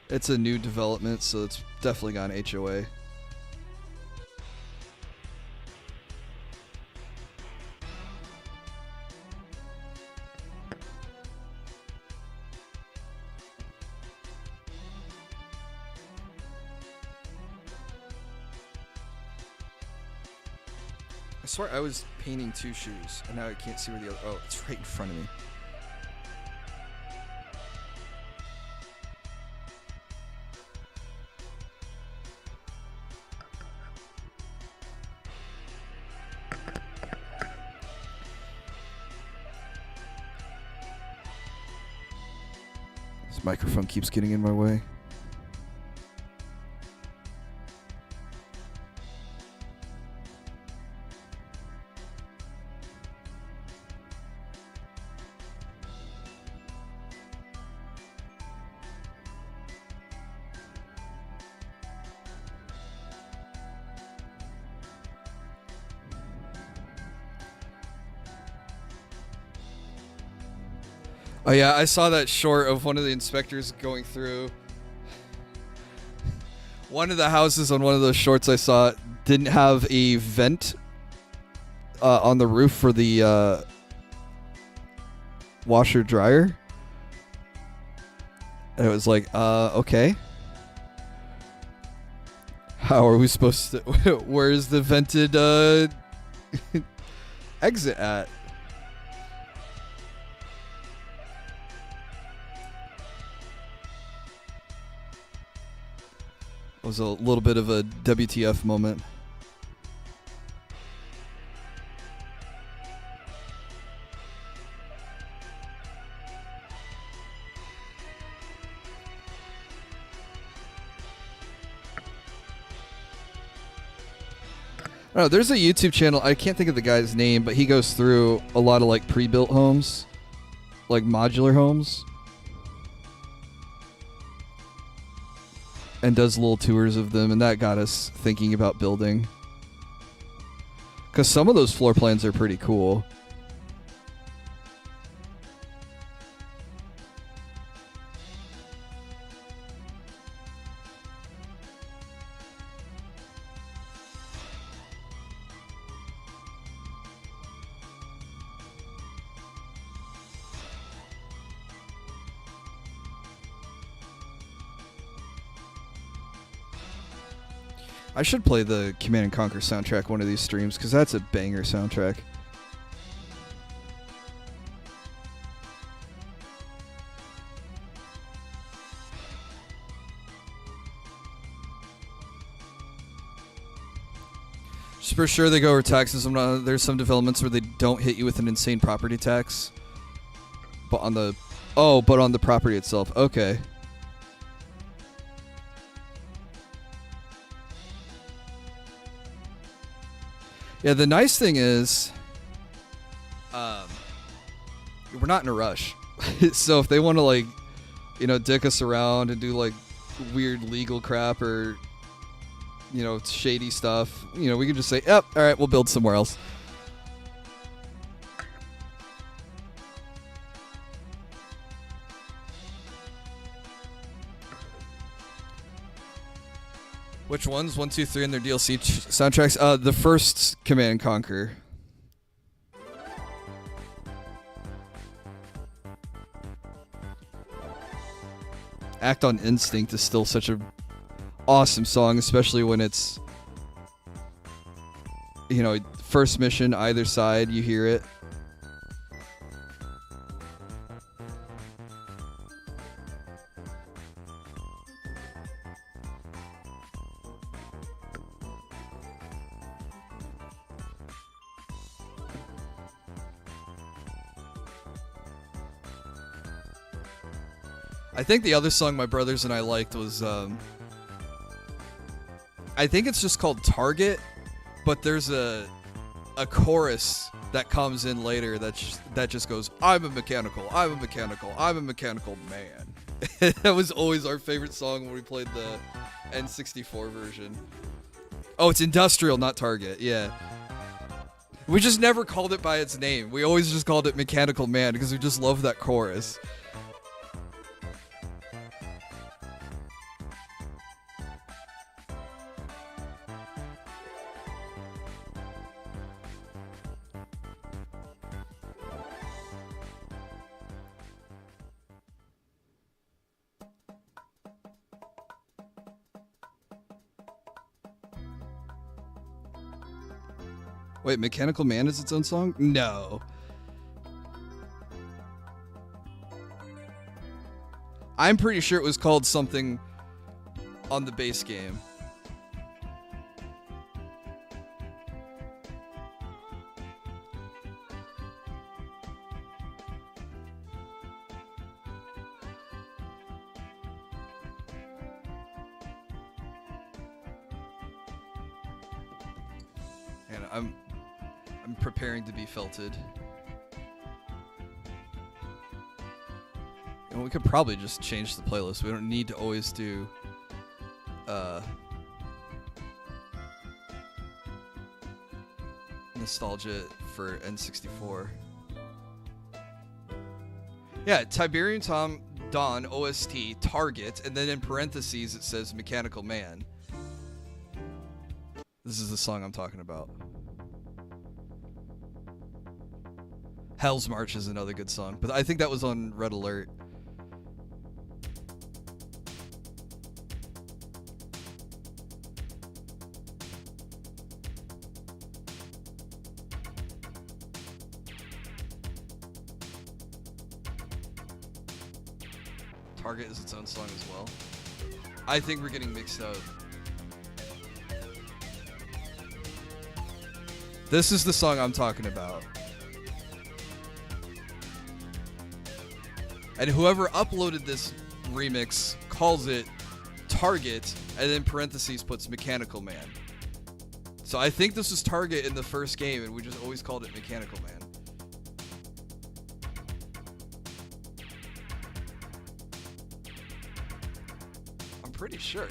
It's a new development, so it's definitely got an HOA. I swear I was painting two shoes, and now I can't see where the other... Oh, it's right in front of me. This microphone keeps getting in my way. Oh yeah, I saw that short of one of the inspectors going through. One of the houses on one of those shorts I saw didn't have a vent on the roof for the washer dryer. And it was like, okay. How are we supposed to... Where's the vented exit at? It was a little bit of a WTF moment. Oh, there's a YouTube channel. I can't think of the guy's name, but he goes through a lot of like pre-built homes, like modular homes, and does little tours of them, and that got us thinking about building. Because some of those floor plans are pretty cool. I should play the Command and Conquer soundtrack one of these streams, because that's a banger soundtrack. Just for sure they go over taxes. There's some developments where they don't hit you with an insane property tax. But on the... Oh, but on the property itself. Okay. Yeah, the nice thing is, we're not in a rush. So if they want to like, dick us around and do like weird legal crap or, shady stuff, we can just say, yep, all right, we'll build somewhere else. Which ones? 1, 2, 3 in their DLC soundtracks? The first Command and Conquer. Act on Instinct is still such a awesome song, especially when it's, first mission, either side, you hear it. I think the other song my brothers and I liked was, I think it's just called Target, but there's a chorus that comes in later that just goes, I'm a mechanical man. That was always our favorite song when we played the N64 version. Oh, it's Industrial, not Target, yeah. We just never called it by its name. We always just called it Mechanical Man because we just love that chorus. Wait, Mechanical Man is its own song? No. I'm pretty sure it was called something on the base game. And I'm preparing to be felted. And we could probably just change the playlist. We don't need to always do nostalgia for N64. Yeah, Tiberian Dawn OST Target, and then in parentheses it says Mechanical Man. This is the song I'm talking about. Hell's March is another good song, but I think that was on Red Alert. Target is its own song as well. I think we're getting mixed up. This is the song I'm talking about. And whoever uploaded this remix calls it Target, and then parentheses puts Mechanical Man. So I think this was Target in the first game, and we just always called it Mechanical Man. I'm pretty sure.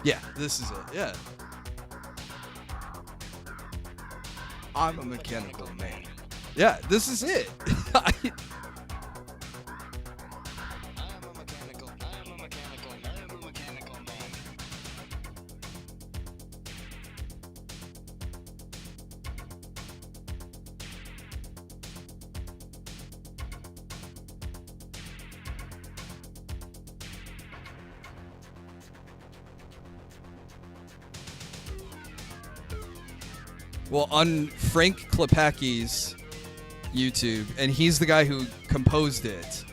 Yeah, this is it, yeah. I'm a mechanical man. Yeah, this is it. Well, on Frank Klepacki's YouTube, and he's the guy who composed it,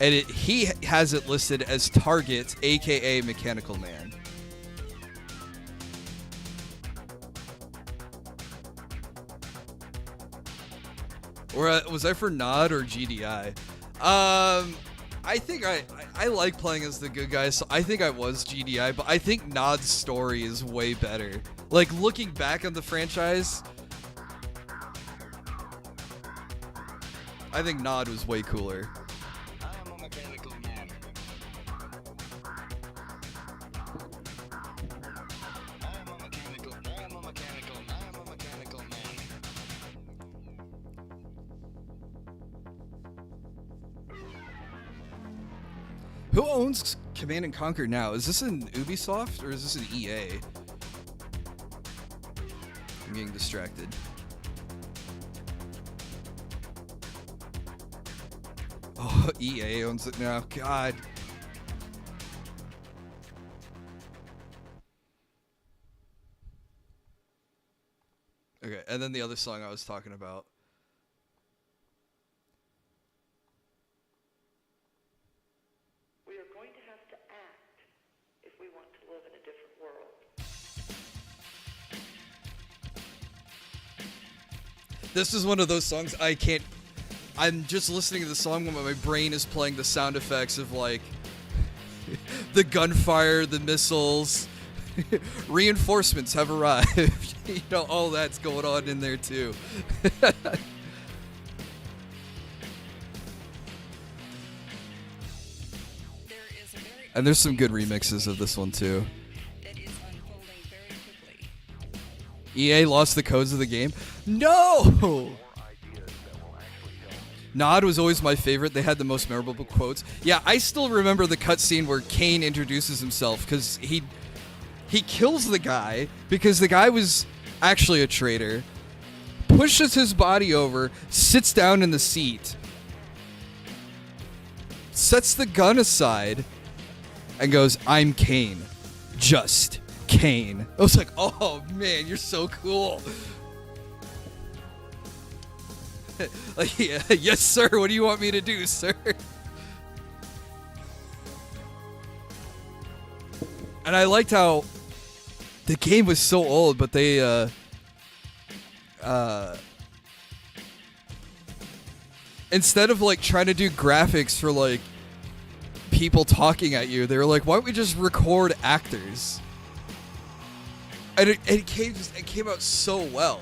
and he has it listed as Target, aka Mechanical Man. Or was I for Nod or GDI? I think I like playing as the good guy, so I think I was GDI, but I think Nod's story is way better. Like, looking back on the franchise, I think Nod was way cooler. Who owns Command and Conquer now? Is this an Ubisoft or is this an EA? I'm getting distracted. Oh, EA owns it now. God. Okay, and then the other song I was talking about. We are going to have to act if we want to live in a different world. This is one of those songs I can't... I'm just listening to the song when my brain is playing the sound effects of, like, the gunfire, the missiles, reinforcements have arrived. You know, all that's going on in there, too. And there's some good remixes of this one, too. EA lost the codes of the game? No! Nod was always my favorite. They had the most memorable quotes. Yeah, I still remember the cutscene where Kane introduces himself because he kills the guy because the guy was actually a traitor, pushes his body over, sits down in the seat, sets the gun aside, and goes, "I'm Kane. Just Kane." I was like, oh man, you're so cool. Like, yeah, yes sir, what do you want me to do, sir? And I liked how the game was so old, but they instead of like trying to do graphics for like people talking at you, they were like, why don't we just record actors? And it came out so well.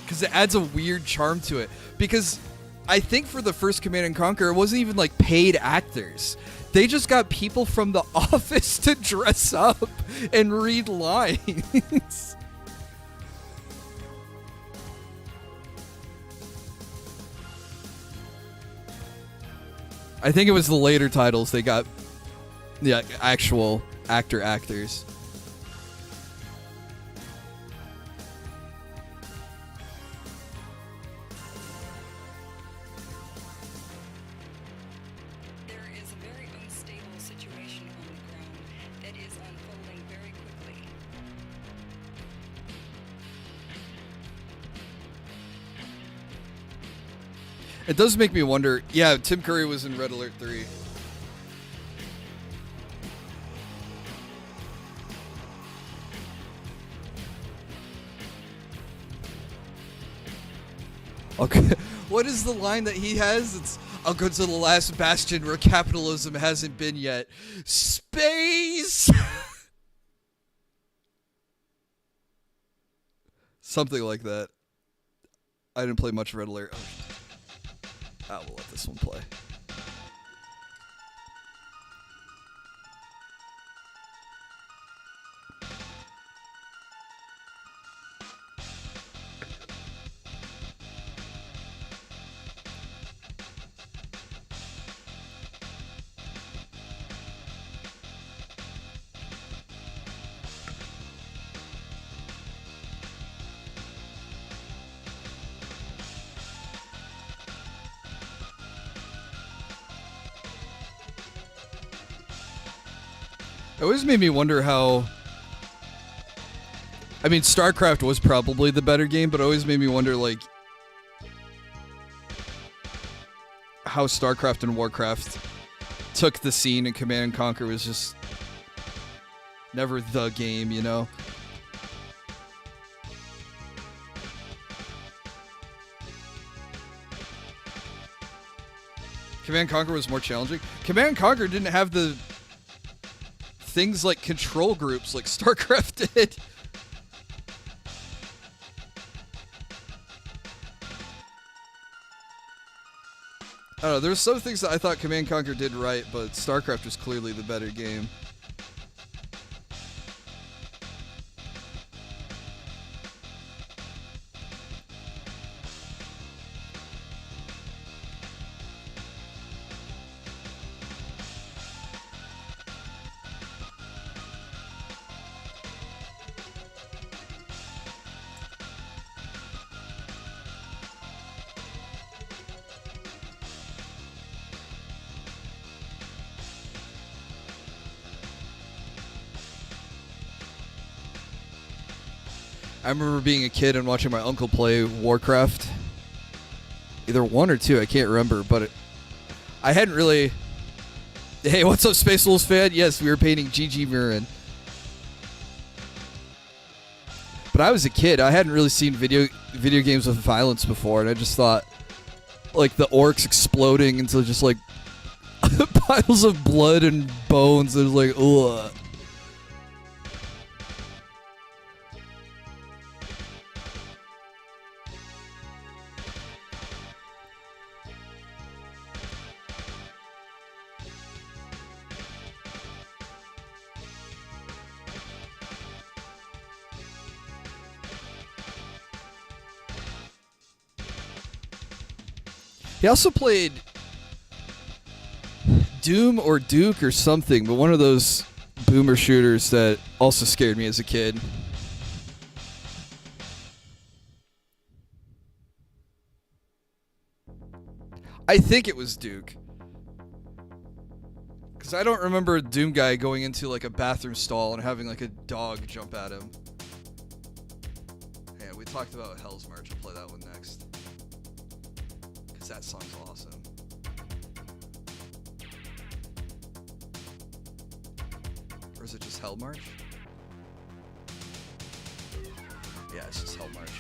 Because it adds a weird charm to it. Because I think for the first Command and Conquer, it wasn't even like paid actors. They just got people from the office to dress up and read lines. I think it was the later titles they got the actual actors. It does make me wonder. Yeah, Tim Curry was in Red Alert 3. Okay. What is the line that he has? It's, "I'll go to the last bastion where capitalism hasn't been yet. Space!" Something like that. I didn't play much Red Alert. I will let this one play. It always made me wonder how... I mean, StarCraft was probably the better game, but it always made me wonder, like, how StarCraft and Warcraft took the scene and Command and Conquer was just never the game, you know? Command & Conquer was more challenging. Command & Conquer didn't have the things like control groups like StarCraft did. I don't know, there were some things that I thought Command & Conquer did right, but StarCraft was clearly the better game. I remember being a kid and watching my uncle play Warcraft. Either 1 or 2, I can't remember, but I hadn't really... Hey, what's up, Space Wolves fan? Yes, we were painting Gigi Murin. But I was a kid. I hadn't really seen video games with violence before, and I just thought, like, the orcs exploding into just, like, piles of blood and bones. It was like, ugh. He also played Doom or Duke or something, but one of those boomer shooters that also scared me as a kid. I think it was Duke. Because I don't remember a Doom guy going into like a bathroom stall and having like a dog jump at him. Yeah, we talked about Hell's March. I'll play that one next. That song's awesome. Or is it just Hell March? Yeah, it's just Hell March.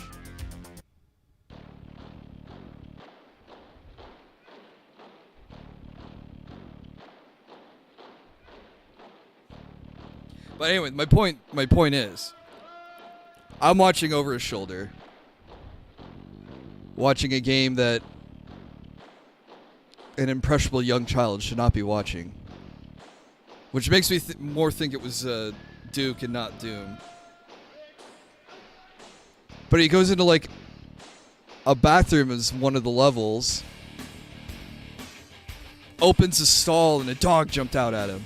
But anyway, my point is, I'm watching over his shoulder, watching a game that an impressionable young child should not be watching. Which makes me more think it was Duke and not Doom. But he goes into like a bathroom as one of the levels, opens a stall and a dog jumped out at him.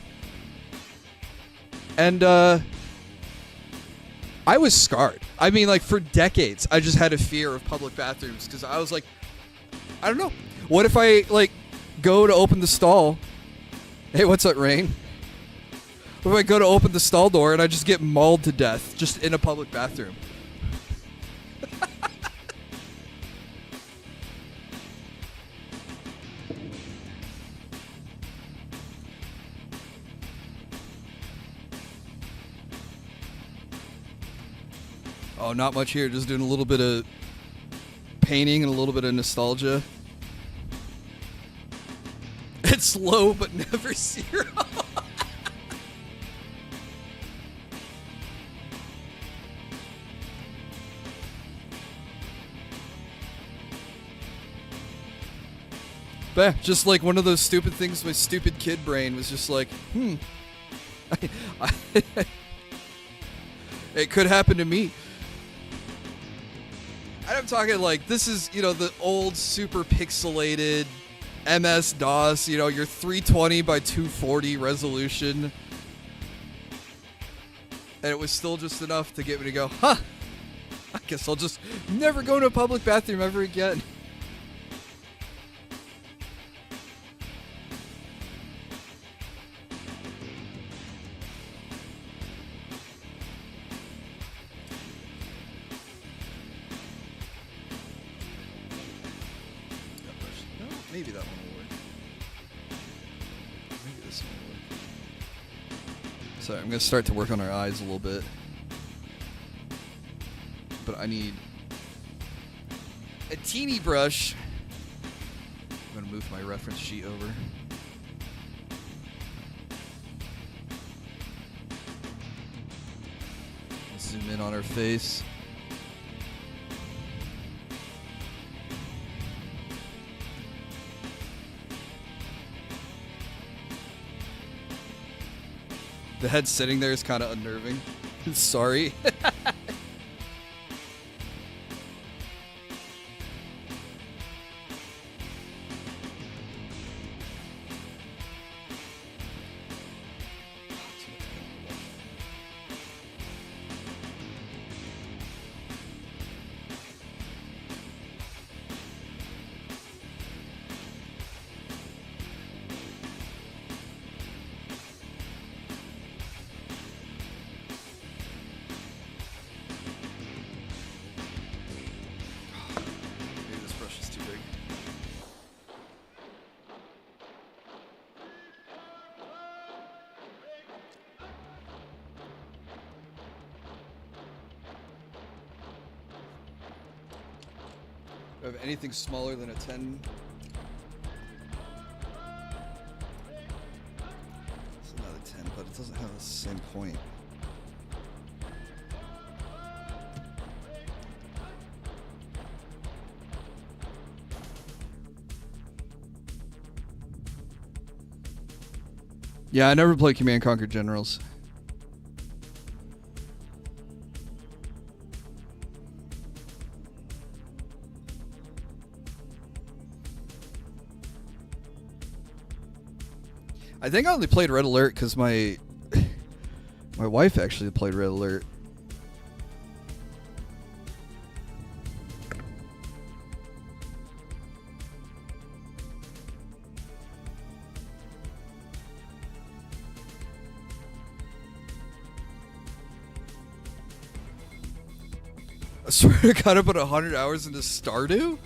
And I was scarred. I mean, like, for decades, I just had a fear of public bathrooms because I was like, I don't know. What if I, like, go to open the stall? Hey, what's up, Rain? What if I go to open the stall door and I just get mauled to death just in a public bathroom? Oh, not much here. Just doing a little bit of painting and a little bit of nostalgia. It's low, but never zero. But yeah, just like one of those stupid things, my stupid kid brain was just like, it could happen to me. And I'm talking like, this is, you know, the old super pixelated MS-DOS, you know, your 320 by 240 resolution. And it was still just enough to get me to go, I guess I'll just never go to a public bathroom ever again. Maybe that one will work. Maybe this one will work. Sorry, I'm going to start to work on our eyes a little bit. But I need a teeny brush. I'm going to move my reference sheet over. Zoom in on her face. The head sitting there is kind of unnerving. Sorry. Maybe this brush is too big. Do I have anything smaller than a 10? It's another 10, but it doesn't have the same point. Yeah, I never played Command & Conquer Generals. I think I only played Red Alert because my wife actually played Red Alert. I swear to God, I put 100 hours into Stardew?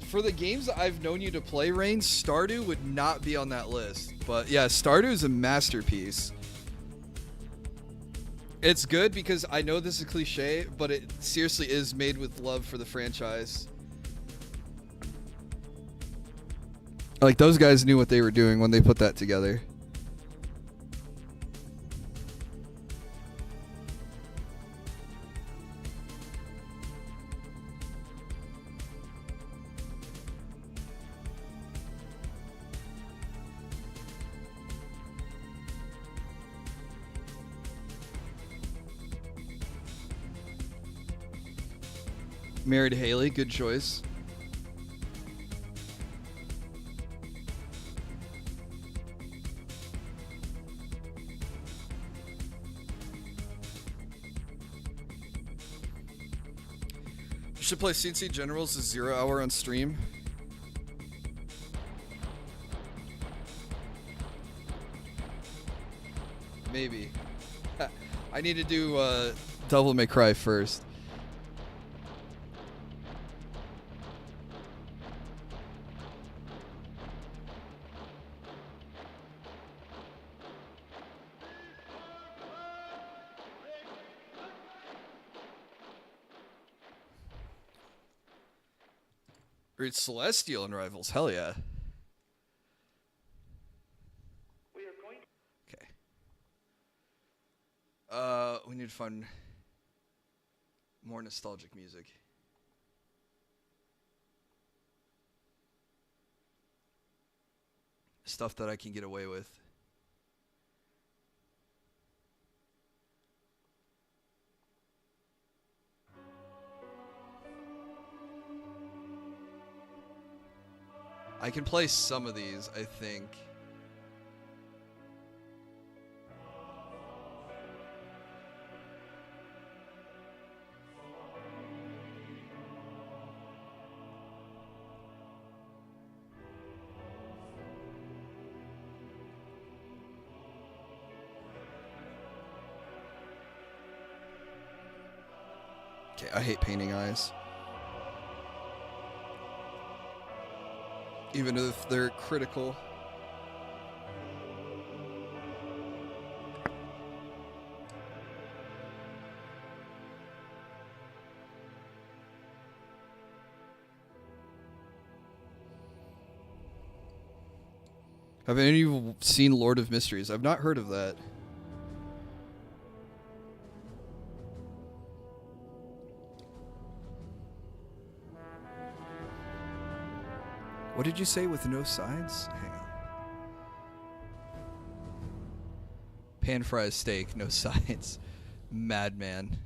For the games that I've known you to play, Rain, Stardew would not be on that list. But yeah, Stardew is a masterpiece. It's good because I know this is cliche, but it seriously is made with love for the franchise. Like, those guys knew what they were doing when they put that together. Married Haley, good choice. You should play CNC Generals a 0 hour on stream. Maybe. I need to do Devil May Cry first. Read Celestial and Rivals. Hell yeah. We are going to Okay. We need to find more nostalgic music. Stuff that I can get away with. I can play some of these, I think. Okay, I hate painting eyes. Even if they're critical. Have any of you seen Lord of Mysteries? I've not heard of that. What did you say with no sides? Hang on. Pan fried steak, no sides. Madman.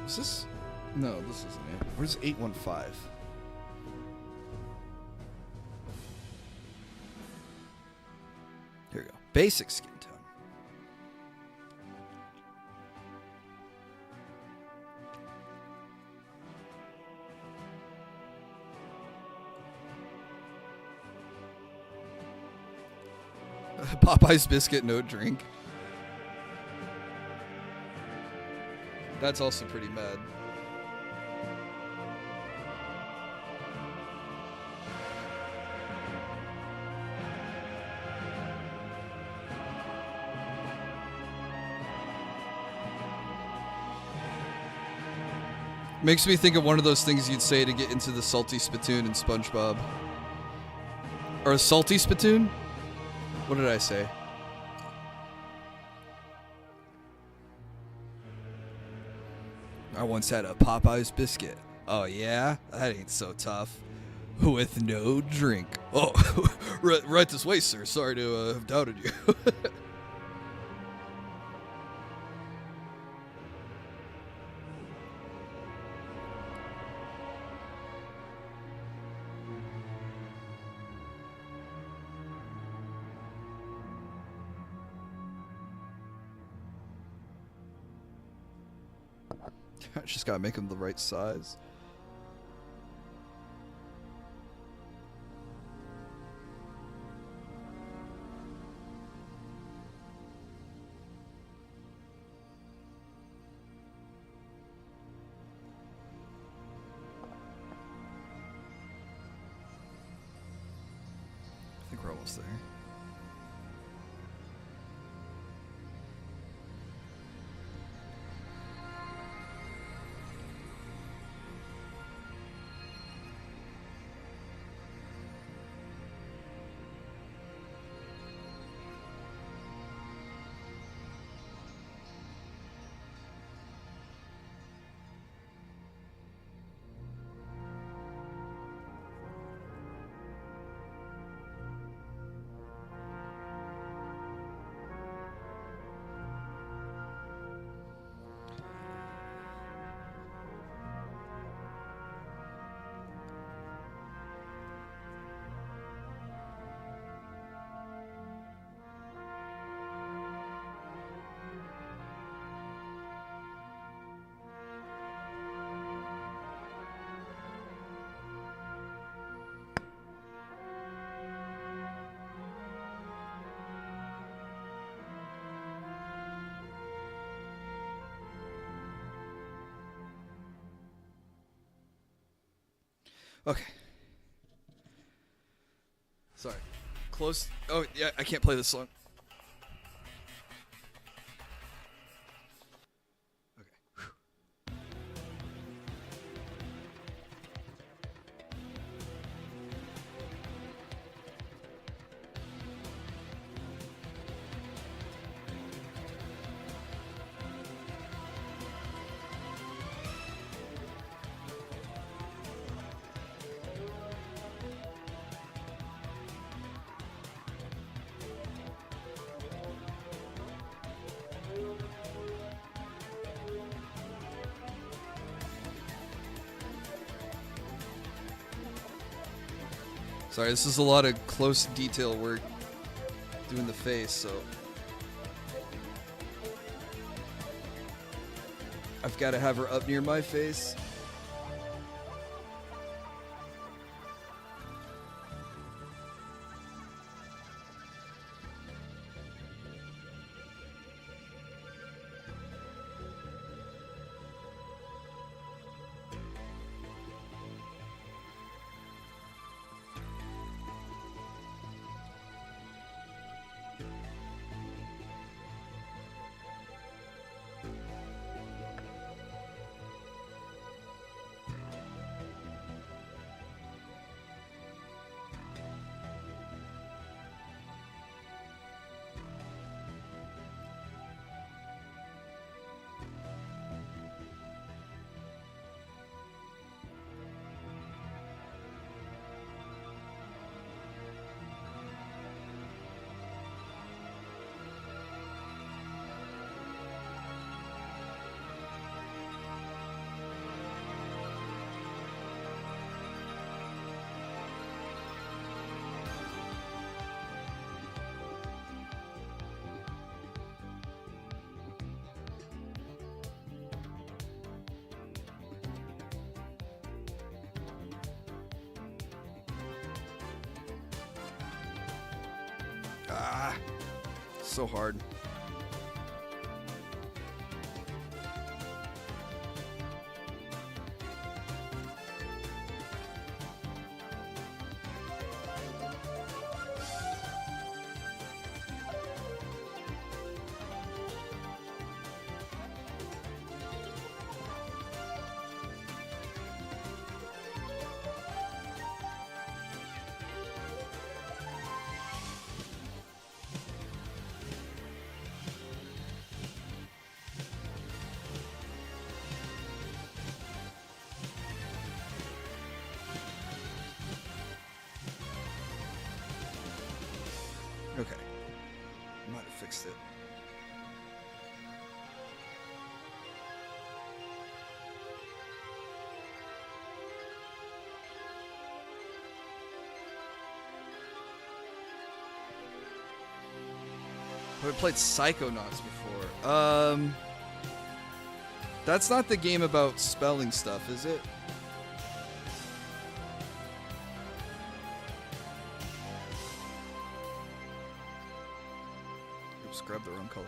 Is this? No, this isn't it. Where's 815? Here we go. Basic skin tone. Popeye's biscuit, no drink. That's also pretty mad. Makes me think of one of those things you'd say to get into the salty spittoon in SpongeBob. Or a salty spittoon? What did I say? I once had a Popeye's biscuit. Oh yeah? That ain't so tough. With no drink. Oh, right this way, sir. Sorry to have doubted you. I just gotta make them the right size. I think we're almost there. Okay. Sorry. Close. Oh, yeah, I can't play this song. Okay. Sorry, this is a lot of close detail work doing the face, so I've got to have her up near my face. Ah, so hard. Okay. Might have fixed it. We played Psychonauts before. That's not the game about spelling stuff, is it? Oops, grabbed the wrong color.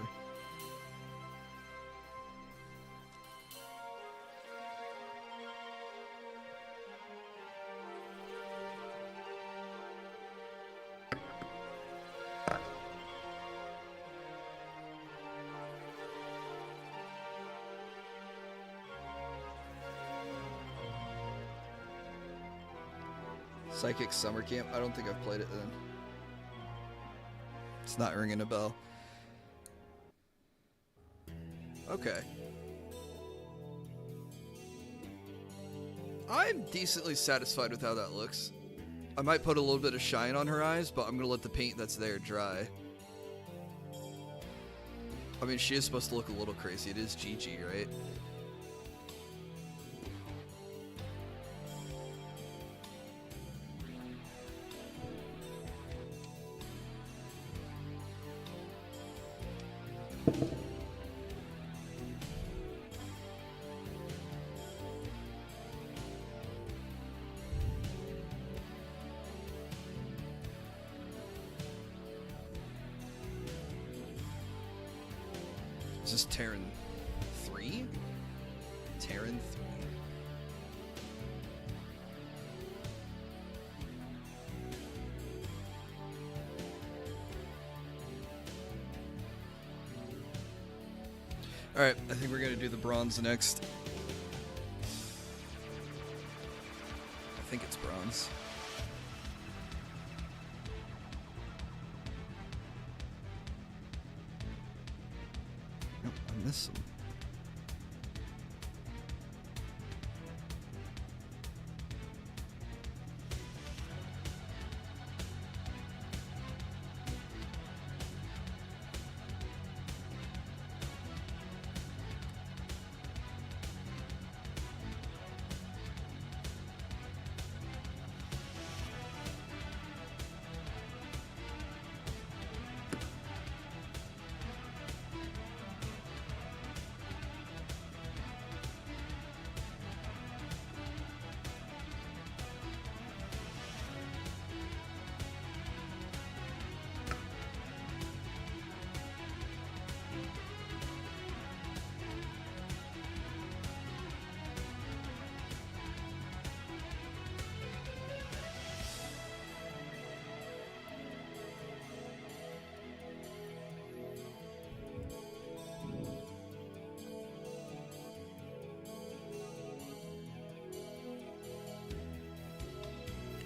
Psychic Summer Camp? I don't think I've played it then. It's not ringing a bell. Okay. I'm decently satisfied with how that looks. I might put a little bit of shine on her eyes, but I'm going to let the paint that's there dry. I mean, she is supposed to look a little crazy. It is Gigi, right? Is this Terran 3? Terran 3. Alright, I think we're gonna do the bronze next. I think it's bronze. Nope, I missed some.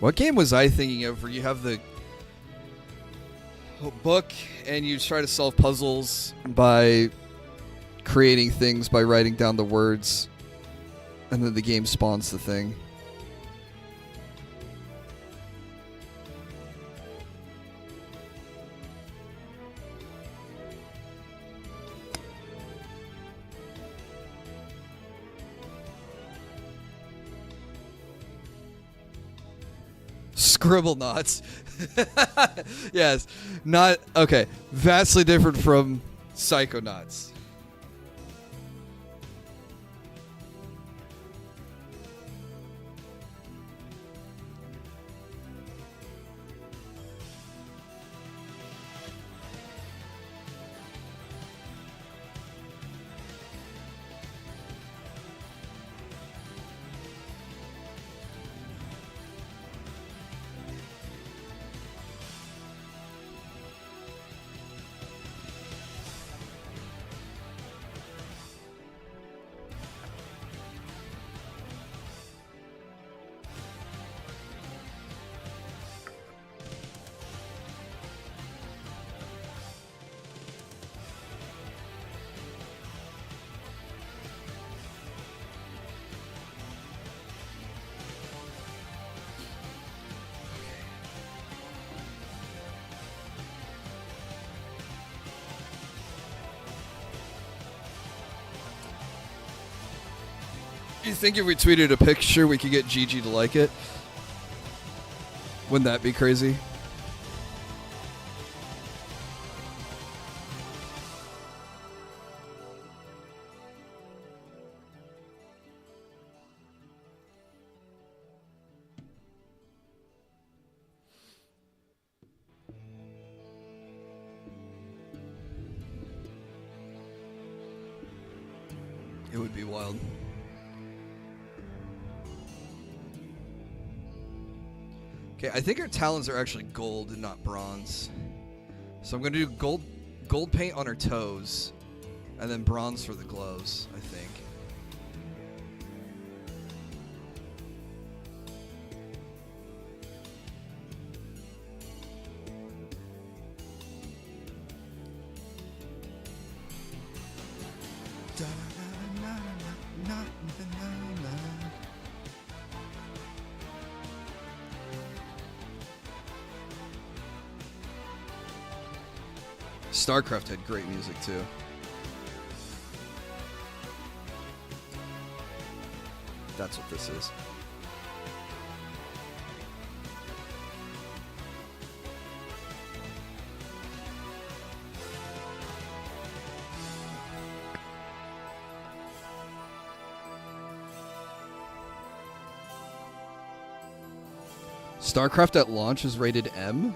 What game was I thinking of where you have the book and you try to solve puzzles by creating things by writing down the words and then the game spawns the thing? Scribble knots. Yes. Not okay. Vastly different from Psychonauts. You think if we tweeted a picture, we could get Gigi to like it? Wouldn't that be crazy? It would be wild. Okay, I think our talons are actually gold and not bronze. So I'm gonna do gold paint on her toes, and then bronze for the gloves, I think. StarCraft had great music too. That's what this is. StarCraft at launch is rated M.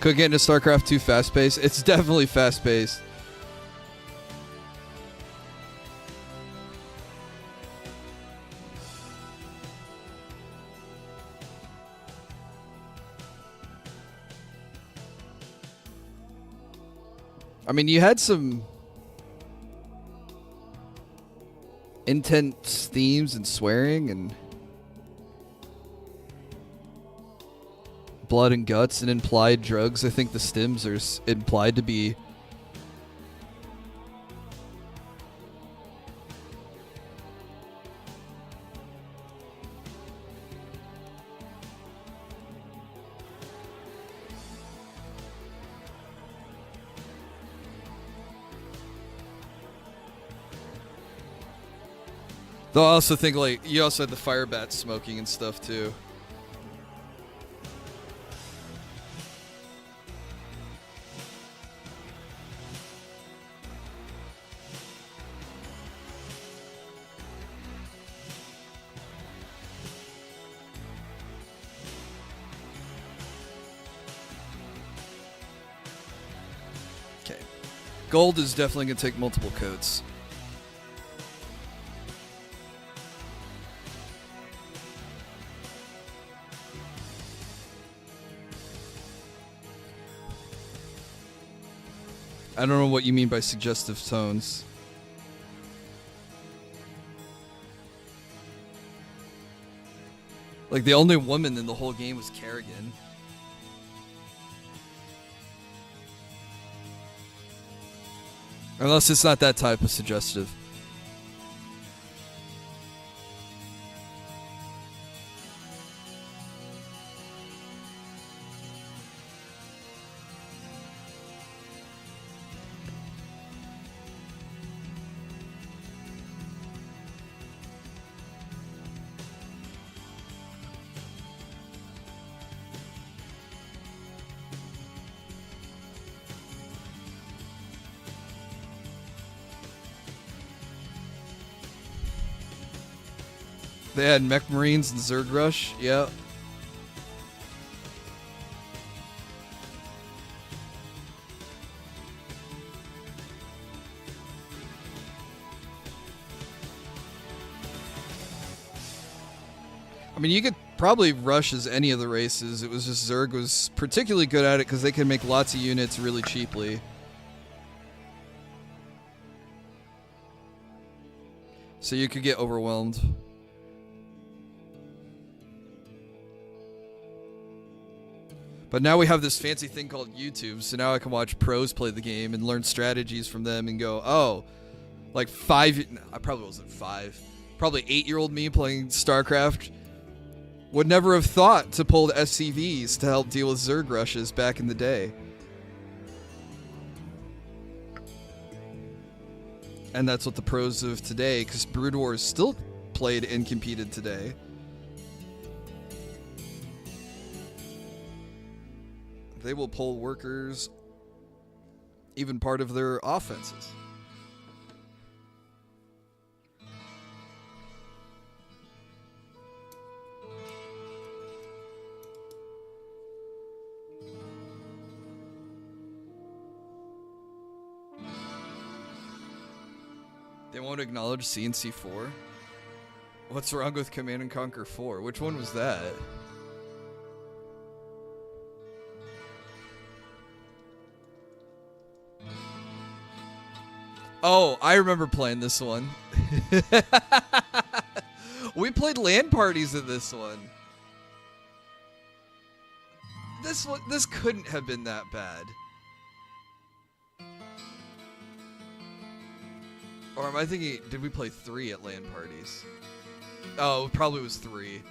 Could get into StarCraft 2 fast-paced. It's definitely fast-paced. I mean, you had some intense themes and swearing and blood and guts and implied drugs. I think the stims are implied to be though. I also think like you also had the fire bat smoking and stuff too. Gold is definitely going to take multiple coats. I don't know what you mean by suggestive tones. Like the only woman in the whole game was Kerrigan. Unless it's not that type of suggestive. They had Mech Marines and Zerg Rush. Yeah. I mean, you could probably rush as any of the races. It was just Zerg was particularly good at it because they can make lots of units really cheaply. So you could get overwhelmed. But now we have this fancy thing called YouTube, so now I can watch pros play the game and learn strategies from them and go, oh, like I probably wasn't 5, probably 8-year-old me playing StarCraft Would never have thought to pull the SCVs to help deal with Zerg rushes back in the day. And that's what the pros of today, because Brood War is still played and competed today. They will pull workers, even part of their offenses. They won't acknowledge CNC 4? What's wrong with Command and Conquer 4? Which one was that? Oh, I remember playing this one. We played LAN parties in this one. This couldn't have been that bad. Or am I thinking, did we play 3 at LAN parties? Oh, it probably was 3.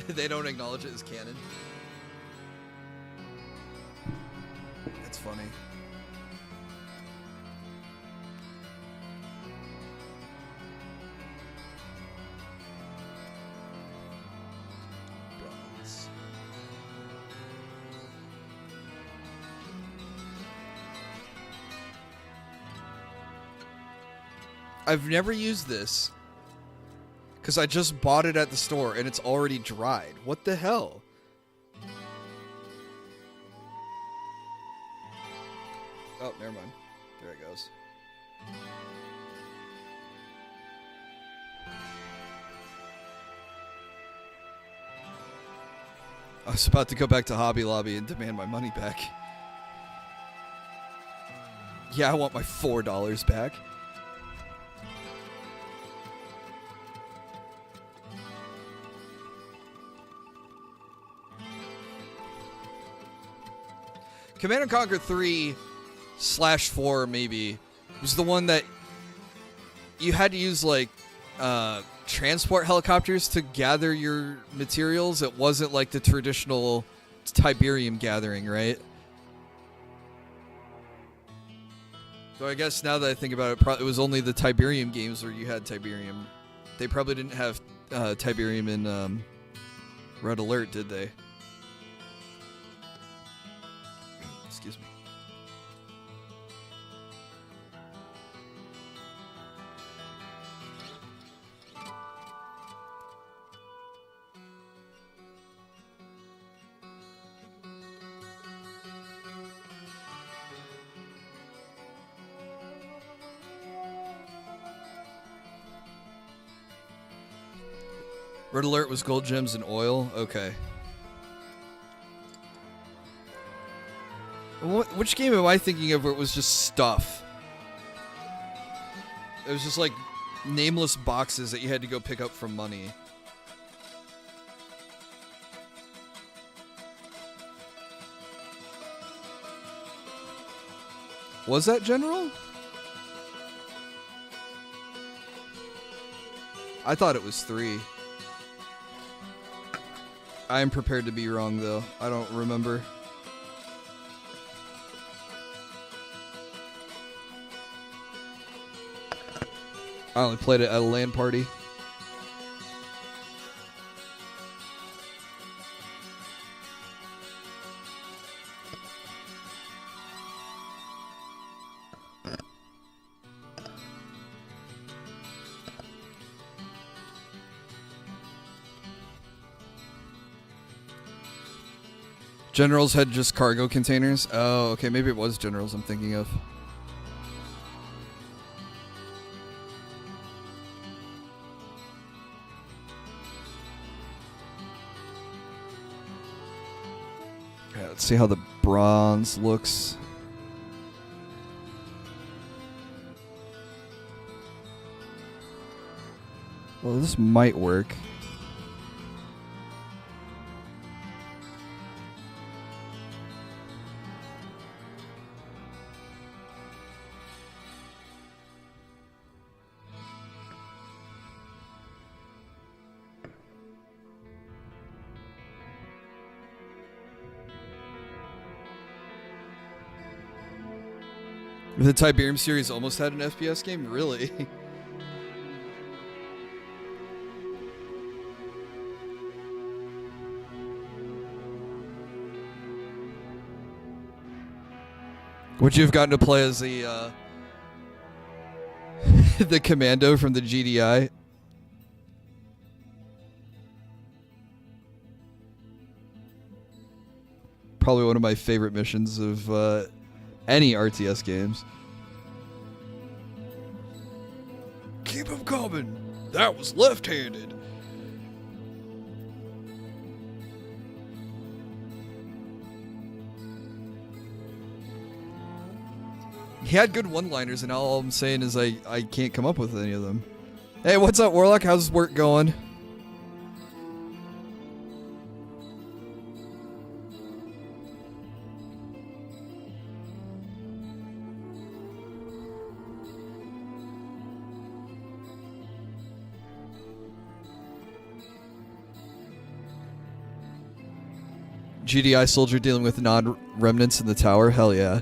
They don't acknowledge it as canon. That's funny. Bronze. I've never used this. Because I just bought it at the store and it's already dried. What the hell? Oh, never mind. There it goes. I was about to go back to Hobby Lobby and demand my money back. Yeah, I want my $4 back. Command & Conquer 3/4 maybe was the one that you had to use like transport helicopters to gather your materials. It wasn't like the traditional Tiberium gathering, right? So I guess now that I think about it, it was only the Tiberium games where you had Tiberium. They probably didn't have Tiberium in Red Alert, did they? Excuse me. Red Alert was gold, gems, and oil? Okay. Which game am I thinking of where it was just stuff? It was just like nameless boxes that you had to go pick up from money. Was that General? I thought it was 3. I am prepared to be wrong, though. I don't remember. I only played it at a LAN party. Generals had just cargo containers? Oh, okay, maybe it was Generals I'm thinking of. Yeah, let's see how the bronze looks. Well, this might work. The Tiberium series almost had an FPS game? Really? Would you have gotten to play as the the commando from the GDI? Probably one of my favorite missions of any RTS games. Keep him coming. That was left-handed. He had good one-liners, and all I'm saying is I can't come up with any of them. Hey, what's up, Warlock? How's work going? GDI soldier dealing with non-remnants in the tower? Hell yeah.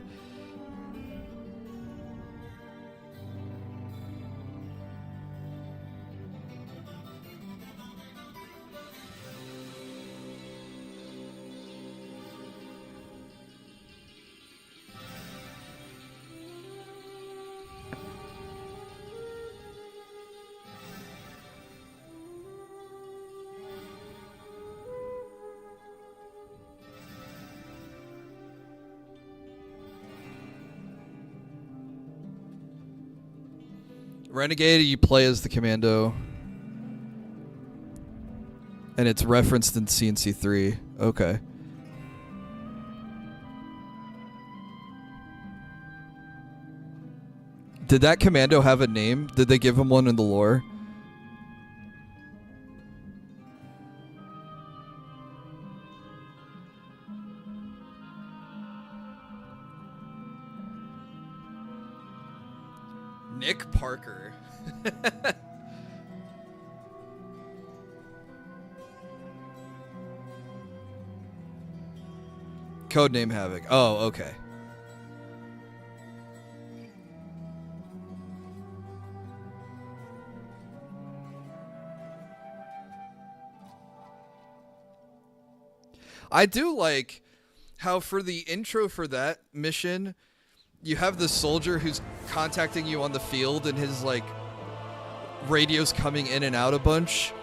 Renegade, you play as the commando. And it's referenced in CNC3. Okay. Did that commando have a name? Did they give him one in the lore? Nick Parker. Codename Havoc. Oh, okay. I do like how for the intro for that mission, you have the soldier who's contacting you on the field and his like radio's coming in and out a bunch.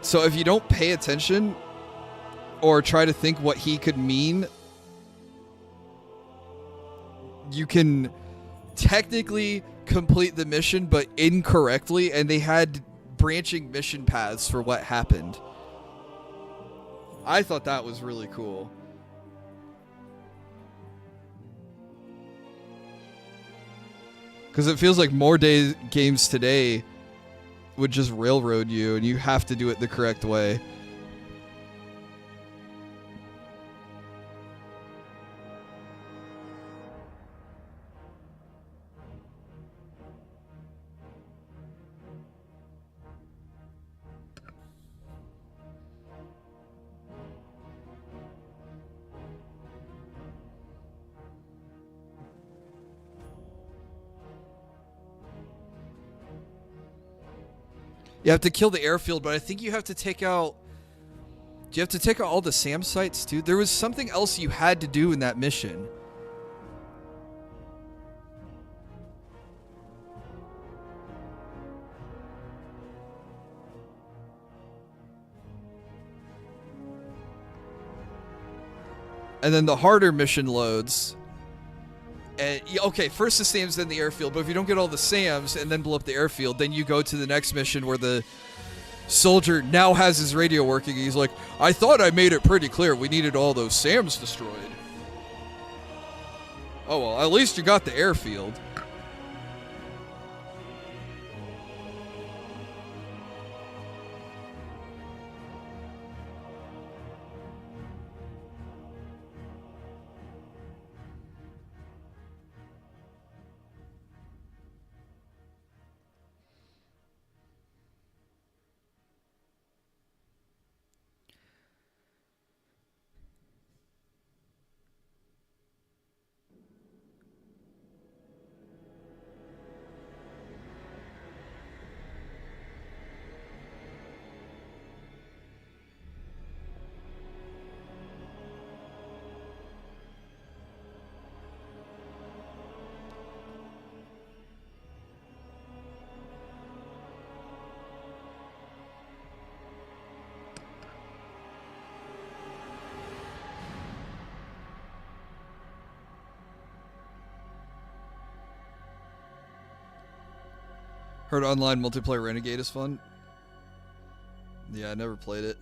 So if you don't pay attention or try to think what he could mean, you can technically complete the mission but incorrectly, and they had branching mission paths for what happened. I thought that was really cool. Because it feels like more games today would just railroad you, and you have to do it the correct way. You have to kill the airfield, but I think you have to take out... Do you have to take out all the SAM sites, too? There was something else you had to do in that mission. And then the harder mission loads. And, okay, first the SAMs, then the airfield. But if you don't get all the SAMs and then blow up the airfield, then you go to the next mission where the soldier now has his radio working. He's like, I thought I made it pretty clear we needed all those SAMs destroyed. Oh, well, at least you got the airfield. Heard online multiplayer Renegade is fun. Yeah, I never played it.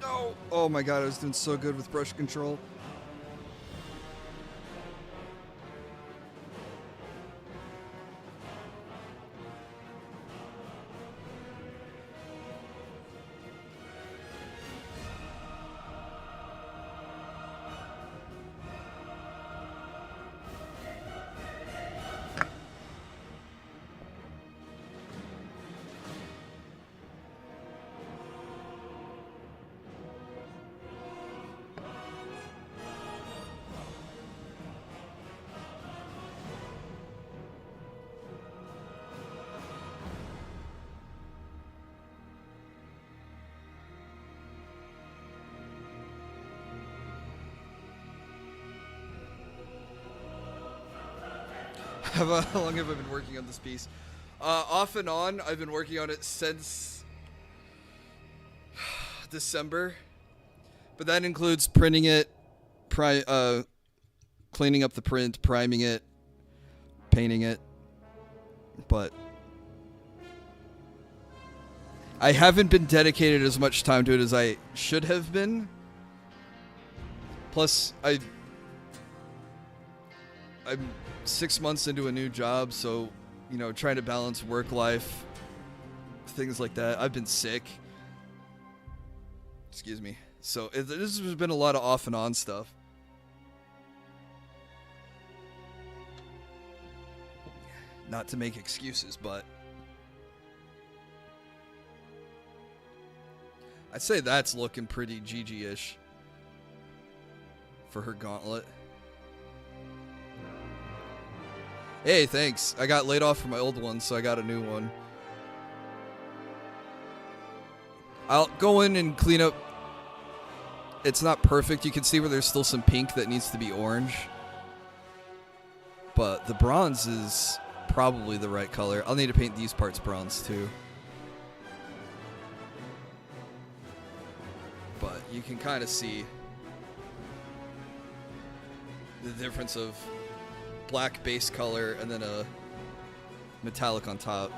No! Oh my god, I was doing so good with brush control. How long have I been working on this piece? Off and on, I've been working on it since December, but that includes printing it, cleaning up the print, priming it, painting it, but I haven't been dedicated as much time to it as I should have been. Plus, I'm 6 months into a new job, so, you know, trying to balance work life, things like that. I've been sick. Excuse me. So this has been a lot of off and on stuff. Not to make excuses, but I'd say that's looking pretty Gigi-ish for her gauntlet. Hey, thanks. I got laid off from my old one, so I got a new one. I'll go in and clean up. It's not perfect. You can see where there's still some pink that needs to be orange. But the bronze is probably the right color. I'll need to paint these parts bronze too. But you can kind of see the difference of black base color and then a metallic on top.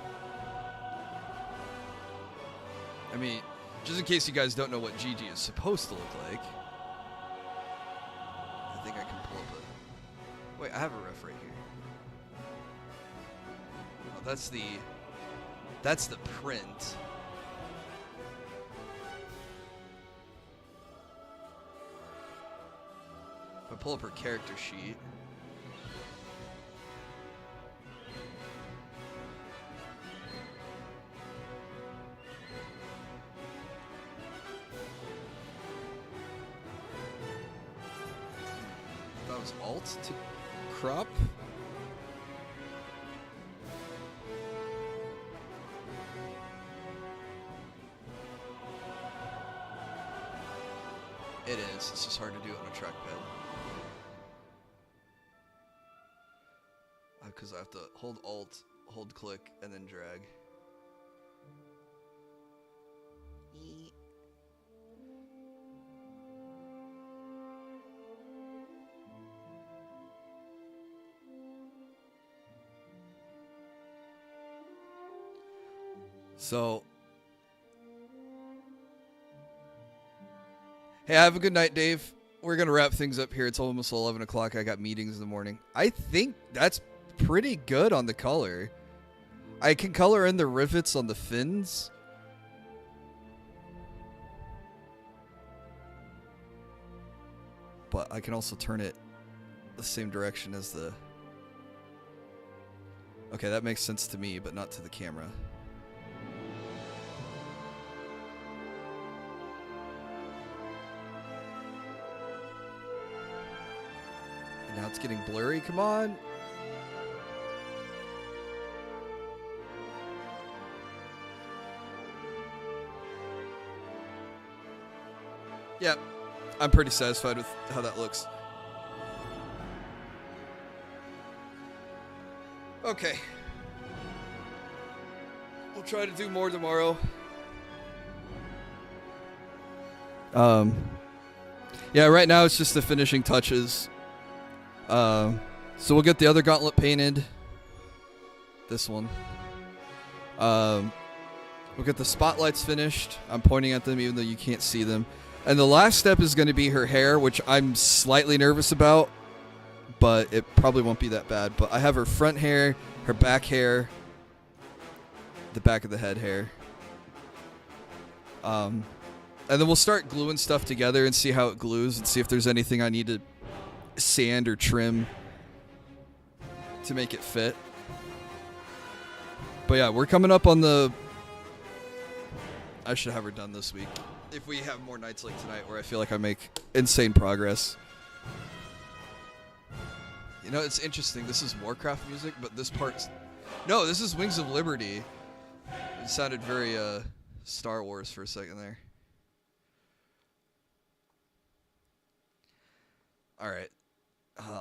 I mean, just in case you guys don't know what Gigi is supposed to look like, I think I can pull up a... Wait, I have a ref right here. Oh, that's the print. If I pull up her character sheet... That was Alt to crop. It is. It's just hard to do it on a trackpad. Because I have to hold Alt, hold click, and then drag. So, hey, have a good night, Dave. We're going to wrap things up here. It's almost 11 o'clock. I got meetings in the morning. I think that's pretty good on the color. I can color in the rivets on the fins. But I can also turn it the same direction as the... Okay, that makes sense to me, but not to the camera. And now it's getting blurry. Come on. Yep. I'm pretty satisfied with how that looks. Okay. We'll try to do more tomorrow. Yeah, right now it's just the finishing touches. So we'll get the other gauntlet painted. This one. We'll get the spotlights finished. I'm pointing at them even though you can't see them. And the last step is going to be her hair, which I'm slightly nervous about, but it probably won't be that bad. But I have her front hair, her back hair, the back of the head hair. And then we'll start gluing stuff together and see how it glues and see if there's anything I need to sand or trim to make it fit. But yeah, we're coming up on the... I should have her done this week. If we have more nights like tonight where I feel like I make insane progress. You know, it's interesting. This is Warcraft music, but this part's... No, this is Wings of Liberty. It sounded very Star Wars for a second there. All right.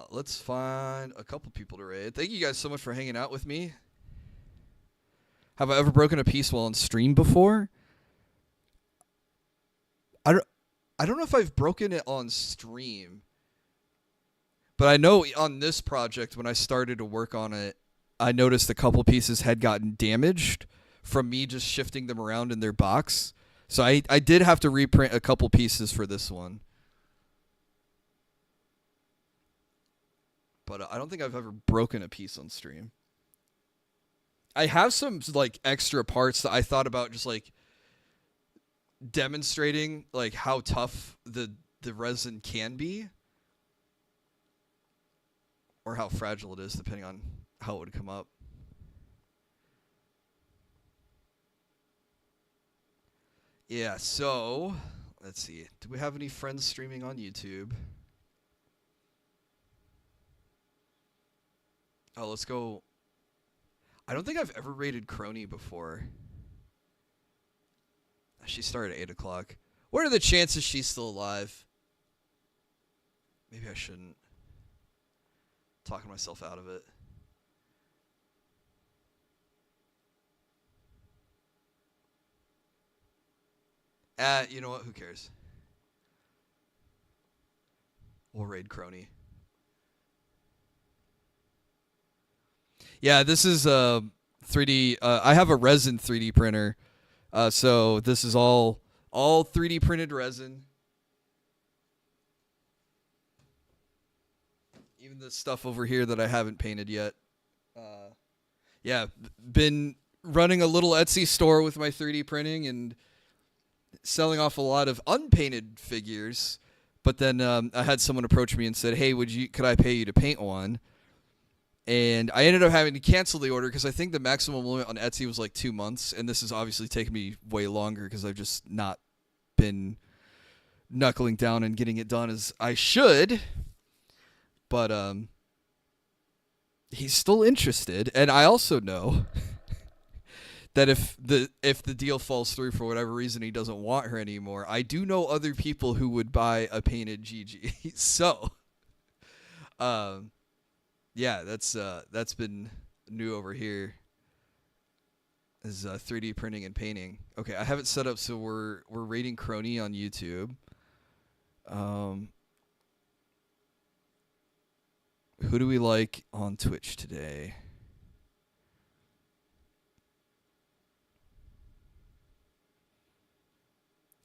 Let's find a couple people to raid. Thank you guys so much for hanging out with me. Have I ever broken a piece while on stream before? I don't know if I've broken it on stream. But I know on this project, when I started to work on it, I noticed a couple pieces had gotten damaged from me just shifting them around in their box. So I did have to reprint a couple pieces for this one. But I don't think I've ever broken a piece on stream. I have some like extra parts that I thought about just like demonstrating like how tough the resin can be. Or how fragile it is, depending on how it would come up. Yeah, so, let's see. Do we have any friends streaming on YouTube? Oh, let's go. I don't think I've ever rated Crony before. She started at 8 o'clock. What are the chances she's still alive? Maybe I shouldn't. Talking myself out of it. You know what? Who cares? We'll raid Crony. Yeah, this is 3D. I have a resin 3D printer. So this is all 3D printed resin. Even the stuff over here that I haven't painted yet. Yeah, been running a little Etsy store with my 3D printing and selling off a lot of unpainted figures. But then I had someone approach me and said, "Hey, could I pay you to paint one?" And I ended up having to cancel the order because I think the maximum limit on Etsy was like 2 months, and this has obviously taken me way longer because I've just not been knuckling down and getting it done as I should. But he's still interested, and I also know that if the deal falls through for whatever reason he doesn't want her anymore, I do know other people who would buy a painted Gigi. So, yeah, that's been new over here. is 3D printing and painting. Okay, I have it set up so we're rating Crony on YouTube. Who do we like on Twitch today?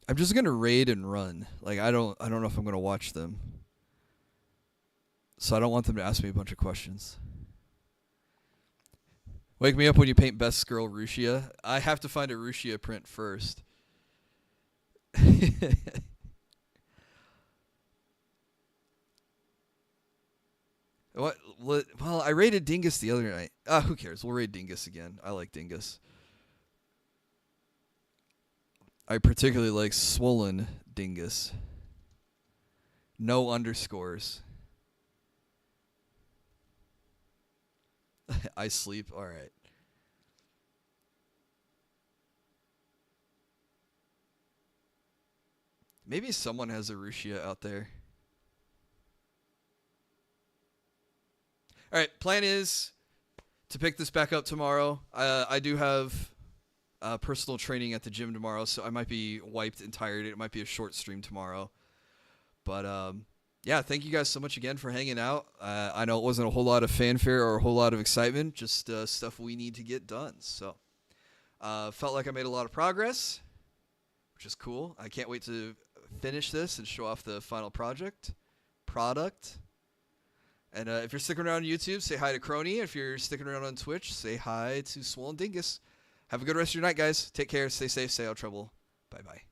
I'm just gonna raid and run. Like I don't know if I'm gonna watch them. So I don't want them to ask me a bunch of questions. Wake me up when you paint best girl Rushia. I have to find a Rushia print first. What? Well, I raided Dingus the other night. Who cares? We'll raid Dingus again. I like Dingus. I particularly like Swollen Dingus. No underscores. I sleep. All right. Maybe someone has a Rushia out there. All right. Plan is to pick this back up tomorrow. I do have personal training at the gym tomorrow, so I might be wiped and tired. It might be a short stream tomorrow. But yeah, thank you guys so much again for hanging out. I know it wasn't a whole lot of fanfare or a whole lot of excitement, just stuff we need to get done. So felt like I made a lot of progress, which is cool. I can't wait to finish this and show off the final product. And if you're sticking around on YouTube, say hi to Crony. If you're sticking around on Twitch, say hi to Swollen Dingus. Have a good rest of your night, guys. Take care. Stay safe. Stay out of trouble. Bye-bye.